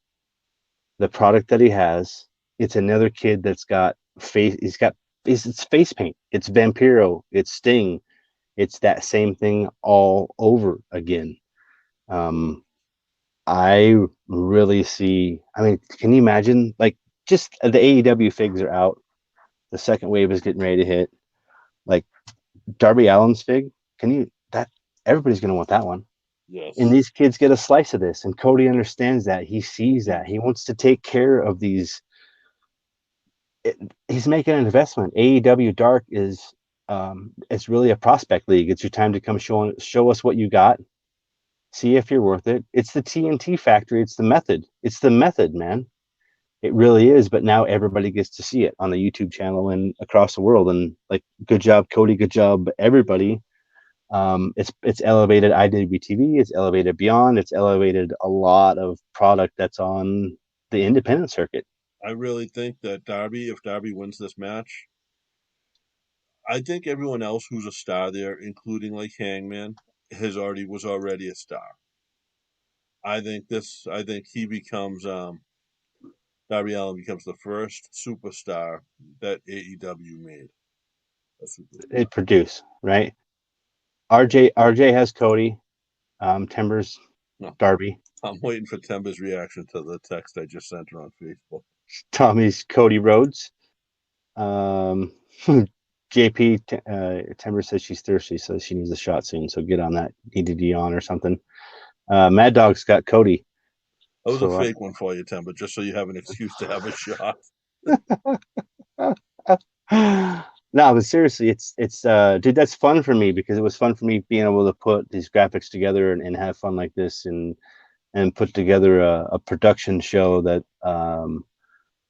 the product that he has? It's another kid that's got face. It's face paint. It's Vampiro. It's Sting. It's that same thing all over again. I really see. I mean, can you imagine? Like, just the AEW figs are out. The second wave is getting ready to hit. Like Darby Allin's fig. Everybody's going to want that one. Yes. And these kids get a slice of this, and Cody understands that. He sees that. He wants to take care of these. He's making an investment. AEW Dark is it's really a prospect league. It's your time to come show us what you got. See if you're worth it. It's the TNT factory. It's the method. It's the method, man. It really is. But now everybody gets to see it on the YouTube channel and across the world. And like, good job, Cody. Good job, everybody. It's elevated IWTV. It's elevated Beyond. It's elevated a lot of product that's on the independent circuit. I really think that if Darby wins this match, I think everyone else who's a star there, including like Hangman, was already a star. I think he becomes Darby Allin becomes the first superstar that AEW made. It produced, right? RJ has Cody, Timbers, Darby. I'm waiting for Timber's reaction to the text I just sent her on Facebook. Tommy's Cody Rhodes. JP Timber says she's thirsty, so she needs a shot soon. So get on that. EDD on or something. Mad Dog's got Cody. That was a fake one for you, Timber, just so you have an excuse to have a shot. No, but seriously, it's dude, that's fun for me because it was fun for me being able to put these graphics together and have fun like this and put together a production show that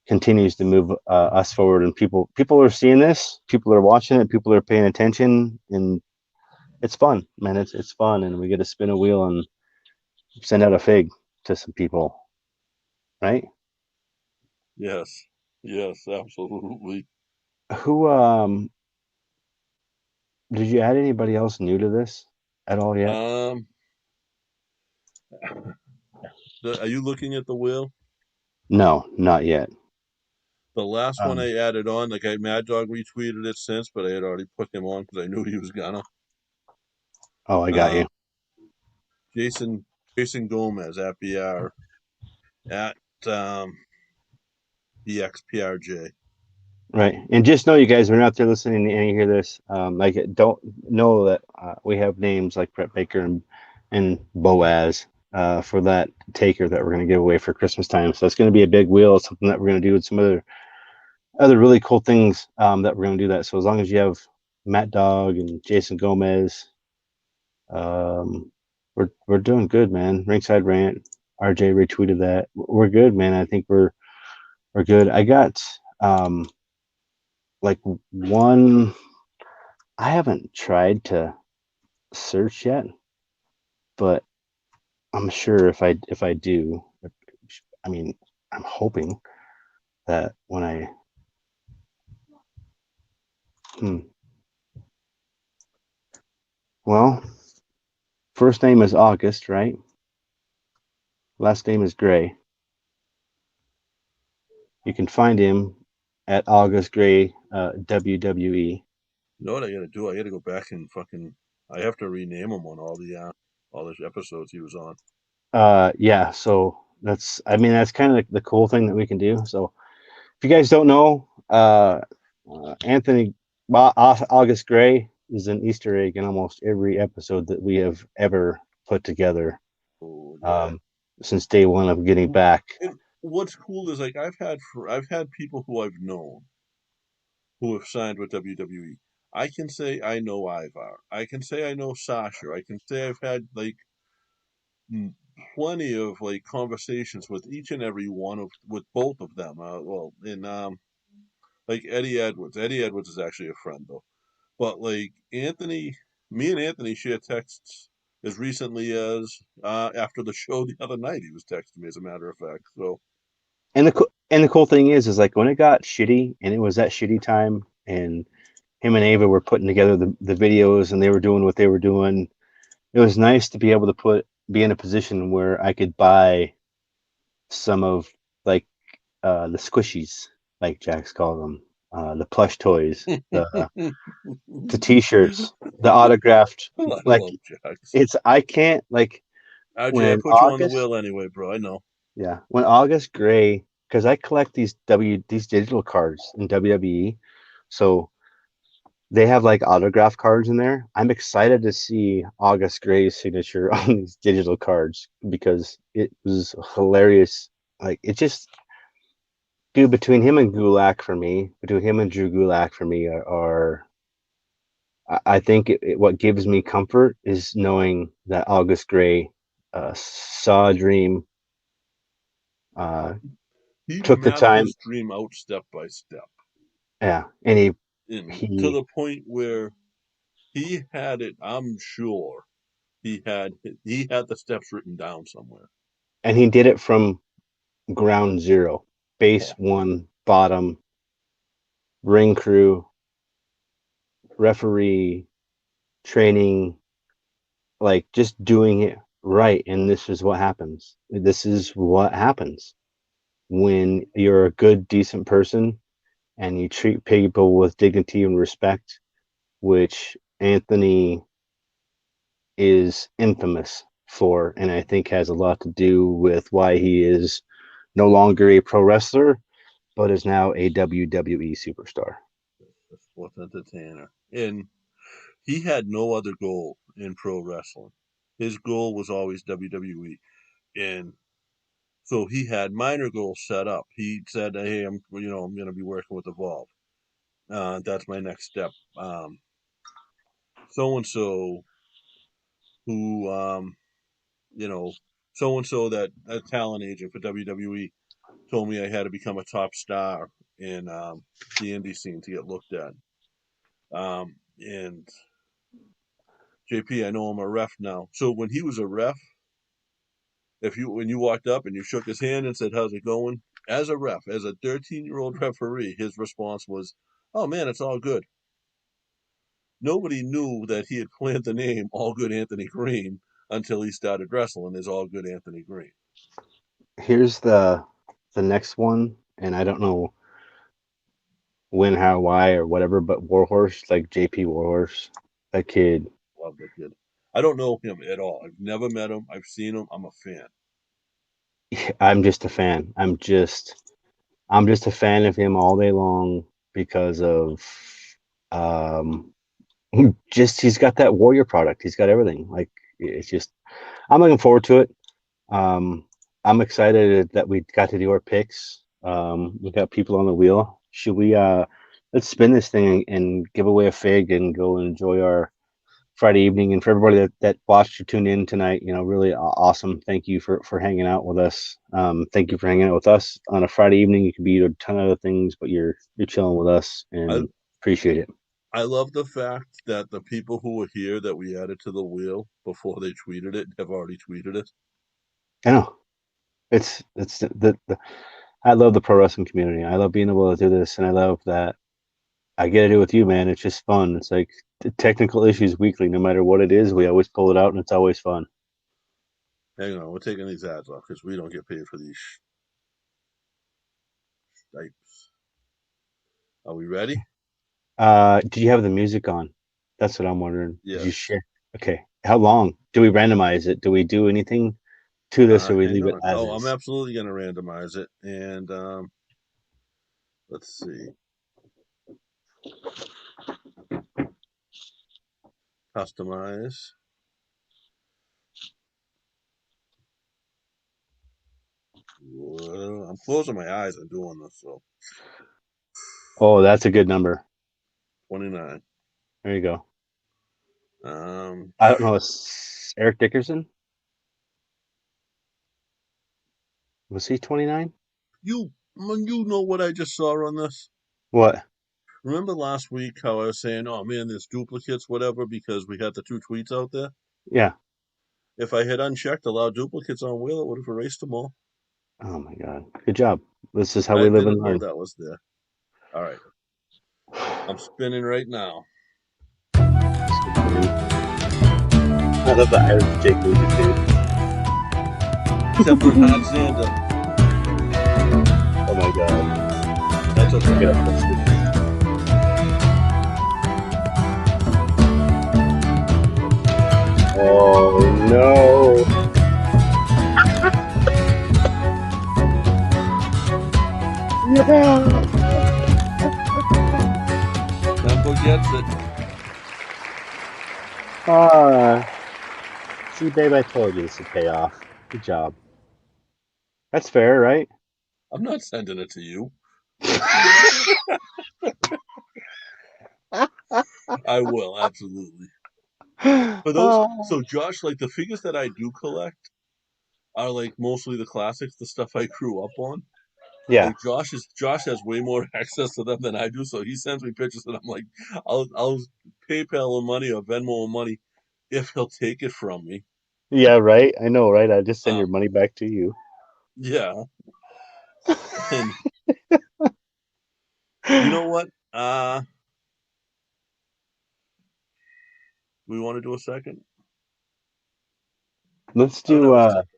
continues to move us forward. And people are seeing this, people are watching it, people are paying attention, and it's fun, man. It's fun, and we get to spin a wheel and send out a fig to some people, right? Yes, yes, absolutely. Who did you add anybody else new to this at all yet? Um, are you looking at the wheel? No, not yet. The last one Um, I added on, like I Mad Dog retweeted it since, but I had already put him on because I knew he was gonna. oh, I got you. Um, Jason Gomez at BR at BXPRJ. Right. And just know, you guys, when you're out there listening and you hear this, like, don't know that we have names like Brett Baker and Boaz for that taker that we're going to give away for Christmas time. So it's going to be a big wheel. It's something that we're going to do with some other really cool things that we're going to do that. So as long as you have Matt Dog and Jason Gomez, we're doing good, man. Ringside Rant, RJ retweeted that. We're good, man. I think we're good. I got like one. I haven't tried to search yet, but I'm sure if I do, I mean, I'm hoping that when I hmm, well, first name is August, right? Last name is Gray. You can find him at August Gray WWE. You know what I gotta do? I gotta go back and fucking. I have to rename him on all the episodes he was on. Yeah, so that's kind of the cool thing that we can do. So if you guys don't know, Anthony August Gray is an Easter egg in almost every episode that we have ever put together Oh yeah. um, since day one of getting back. And what's cool is like I've had people who I've known who have signed with WWE. I can say I know Ivar. I can say I know Sasha. I can say I've had like plenty of like conversations with each and every one of with both of them. Well, in like Eddie Edwards. Eddie Edwards is actually a friend though. But like Anthony, me and Anthony share texts as recently as after the show the other night. He was texting me, as a matter of fact. So And the cool thing is like when it got shitty and it was that shitty time, and him and Ava were putting together the videos and they were doing what they were doing. It was nice to be able to be in a position where I could buy some of like the squishies, like Jax called them, the plush toys, the t-shirts, the autographed. I Like love Jax. it's I can't like RJ, I when put you on the August, wheel anyway, bro. I know. yeah, when August Gray, because I collect these digital cards in WWE, so they have like autograph cards in there. I'm excited to see August Gray's signature on these digital cards because it was hilarious. Like it just, dude, between him and Gulak for me, between him and Drew Gulak for me are I think what gives me comfort is knowing that August Gray saw a dream, uh, He took the mapped time, this dream out step by step, yeah, and and to he the point where he had it. I'm sure he had the steps written down somewhere. and he did it from ground zero, base Oh, one, bottom, ring crew, referee, training, like just doing it right. And this is what happens. This is what happens when you're a good, decent person and you treat people with dignity and respect, which Anthony is infamous for, and I think has a lot to do with why he is no longer a pro wrestler, but is now a WWE superstar. sports entertainer, and he had no other goal in pro wrestling. His goal was always WWE, and so he had minor goals set up. He said, "Hey, I'm going to be working with Evolve." That's my next step. So and so who so and so that a talent agent for WWE told me I had to become a top star in the indie scene to get looked at. And JP, I know I'm a ref now. So when he was a ref, when you walked up and you shook his hand and said, "How's it going?" As a ref, as a 13-year-old referee, his response was, "Oh man, it's all good." Nobody knew that he had planned the name All Good Anthony Green until he started wrestling as All Good Anthony Green. Here's the next one, and I don't know when, how, why, or whatever, but Warhorse, like JP Warhorse, that kid. Love that kid. I don't know him at all. I've never met him. I've seen him. I'm a fan. I'm just a fan. I'm just a fan of him all day long because of um just he's got that warrior product. He's got everything. Like it's just I'm looking forward to it. I'm excited that we got to do our picks. We got people on the wheel. Should we let's spin this thing and give away a fig and go and enjoy our Friday evening? And for everybody that watched or tuned in tonight, really awesome. Thank you for hanging out with us. Thank you for hanging out with us on a Friday evening. You could be doing a ton of other things, but you're chilling with us and appreciate it. I love the fact that the people who were here that we added to the wheel before they tweeted it have already tweeted it. I know it's the I love the pro wrestling community. I love being able to do this, and I love that I get to do it with you, man. It's just fun. It's like technical issues weekly, no matter what it is. We always pull it out, and it's always fun. Hang on, we're taking these ads off because we don't get paid for these types. Are we ready? Do you have the music on? That's what I'm wondering. Yes. Did you share? Okay. How long? Do we randomize it? Do we do anything to this, or we leave it as I'm is? absolutely going to randomize it. And let's see. Customize. Well, I'm closing my eyes and doing this. So Oh, that's a good number. 29. There you go. Um, I don't know. It's Eric Dickerson. Was he 29? you know what I just saw on this? What? Remember last week how I was saying, "Oh man, there's duplicates, whatever," because we had the 2 tweets out there. Yeah. If I had unchecked allow duplicates on wheel, it would have erased them all. Oh my God. Good job. This is how I we live didn't and know learn. that was there. All right, I'm spinning right now. I love the Irish Jake music, dude. Temper Alexander. Oh my God. That's okay. Get up, let's do this. Oh no. Yeah. Tempo gets it. See, babe, I told you this would pay off. Good job. That's fair, right? I'm not sending it to you. I will absolutely. For those, so Josh, like the figures that I do collect are like mostly the classics, the stuff I grew up on. Yeah. Like Josh has way more access to them than I do, so he sends me pictures, and I'm like, I'll PayPal him money or Venmo him money if he'll take it from me. Yeah, right. I know, right? I just send your Um, money back to you. yeah, and you know what? We want to do a second. Let's I don't do have a second.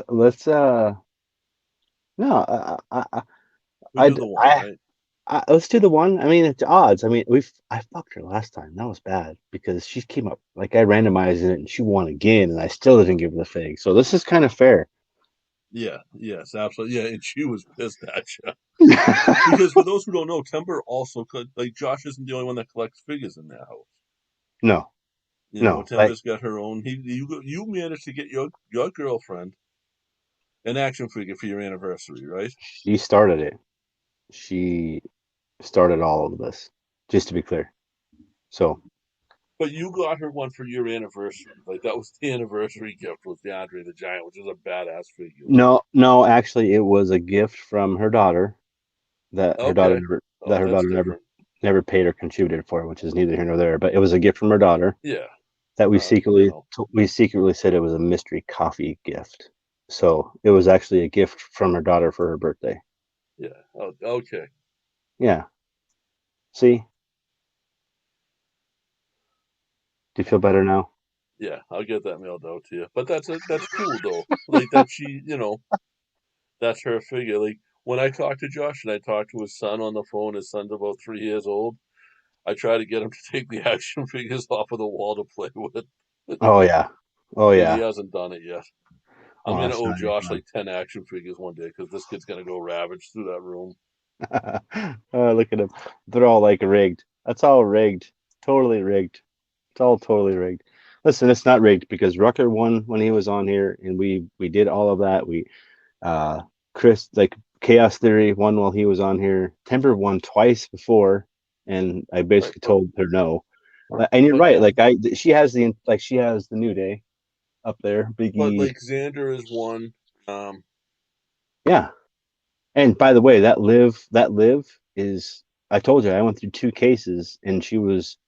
let's no, We do the one, right? let's do the one. I mean, it's odds. I mean, I fucked her last time. That was bad because she came up like I randomized it and she won again, and I still didn't give her the fig. So this is kind of fair. Yeah, yes, absolutely. Yeah, and she was pissed at you. Because for those who don't know, Timber also could, like, Josh isn't the only one that collects figures in their house. No, You know, no, like Timber's got her own. You managed to get your girlfriend an action figure for your anniversary, right? she started it. She started all of this, just to be clear. So, But you got her one for your anniversary. Like that was the anniversary gift was the Andre the Giant, which is a badass figure. no, actually, it was a gift from her daughter that her daughter Okay. never, Oh, that's different. never paid or contributed for, which is neither here nor there. But it was a gift from her daughter Yeah. that we You know. secretly said it was a mystery coffee gift. So it was actually a gift from her daughter for her birthday. Yeah. Oh, okay. Yeah. See, do you feel better now? Yeah, I'll get that mailed out to you. But that's cool though. Like that she, that's her figure. Like when I talked to Josh and I talked to his son on the phone, his son's about 3 years old. I try to get him to take the action figures off of the wall to play with, Oh yeah. Oh and he yeah. hasn't done it yet. I'm Oh, gonna that's owe not any Josh fun. like 10 action figures one day because this kid's gonna go ravage through that room. Oh, look at them. They're all like rigged. That's all rigged. Totally rigged. It's all totally rigged. Listen, it's not rigged because Rucker won when he was on here, and we did all of that. We Chris, like Chaos Theory, won while he was on here. Timber won twice before, and I Right, basically told her no. And you're but right. yeah, She has the New Day up there, but Biggie. like Xander is one. Yeah. And by the way, that live is, I told you I went through 2 cases, and she was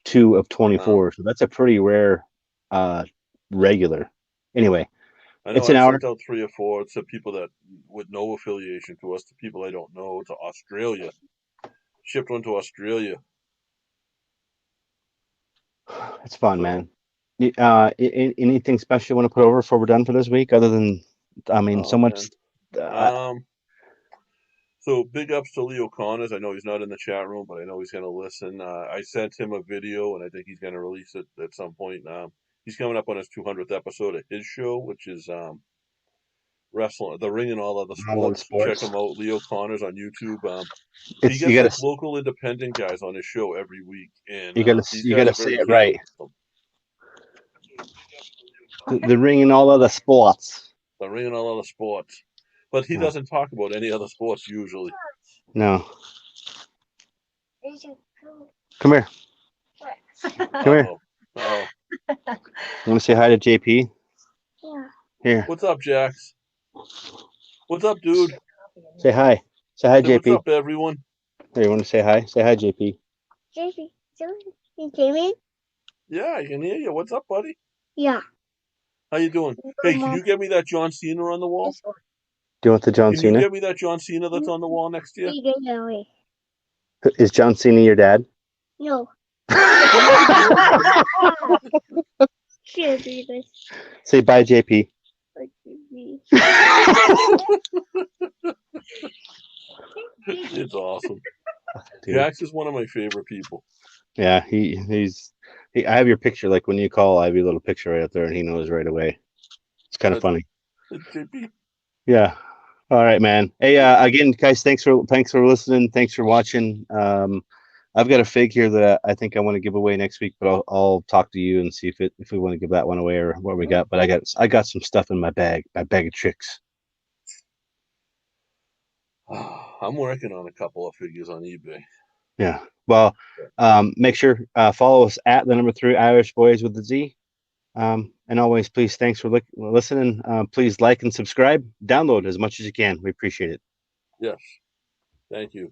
2 of Um, 24. So that's a pretty rare regular. Anyway, I know it's an I've hour. sent out 3 or 4 to people that with no affiliation to us, to people I don't know, to Australia. Shipped one to Australia. It's fun, So, man. Anything special you want to put over before we're done for this week? Other than, I mean, oh so much. man. Uh, Um, so big ups to Leo Connors. I know he's not in the chat room, but I know he's gonna listen. I sent him a video, and I think he's gonna release it at some point. He's coming up on his 200th episode of his show, which is wrestling, the ring, and all other all of the sports. Check sports. him out, Leo Connors on YouTube. He It's you gets gotta like local independent guys on his show every week, and you gotta these you guys gotta are say very it candid right. with them. The ring and all of the sports. The ring and all other sports, but he Yeah. doesn't talk about any other sports usually. No. Come here. Come here. Oh, oh, You want to say hi to JP? Yeah. Here. what's up, Jax? What's up, dude? Say hi. Say hi, Say what's JP. up, everyone. Here, you want to say hi? Say hi, JP. Jamie. You Jamie? Yeah, I can hear you. What's up, buddy? Yeah. How you doing? Hey, can you get me that John Cena on the wall? Do you want the John Can you Cena? get me that John Cena that's on the wall next to you? Is John Cena your dad? No. Should be this. Say bye, JP. It's awesome. Dude. Jax is one of my favorite people. Yeah, I have your picture. Like when you call, I have your little picture right up there, and he knows right away. It's kind of funny. JP. Yeah. All right, man. Hey, again, guys, thanks for listening. Thanks for watching. I've got a fig here that I think I want to give away next week, but I'll talk to you and see if we want to give that one away or what we got. But I got some stuff in my bag of tricks. I'm working on a couple of figures on eBay. Yeah. Well, make sure follow us at the number 3 Irish Boys with the Z. And always, please, thanks for listening. Please like and subscribe. Download as much as you can. We appreciate it. Yes. Thank you.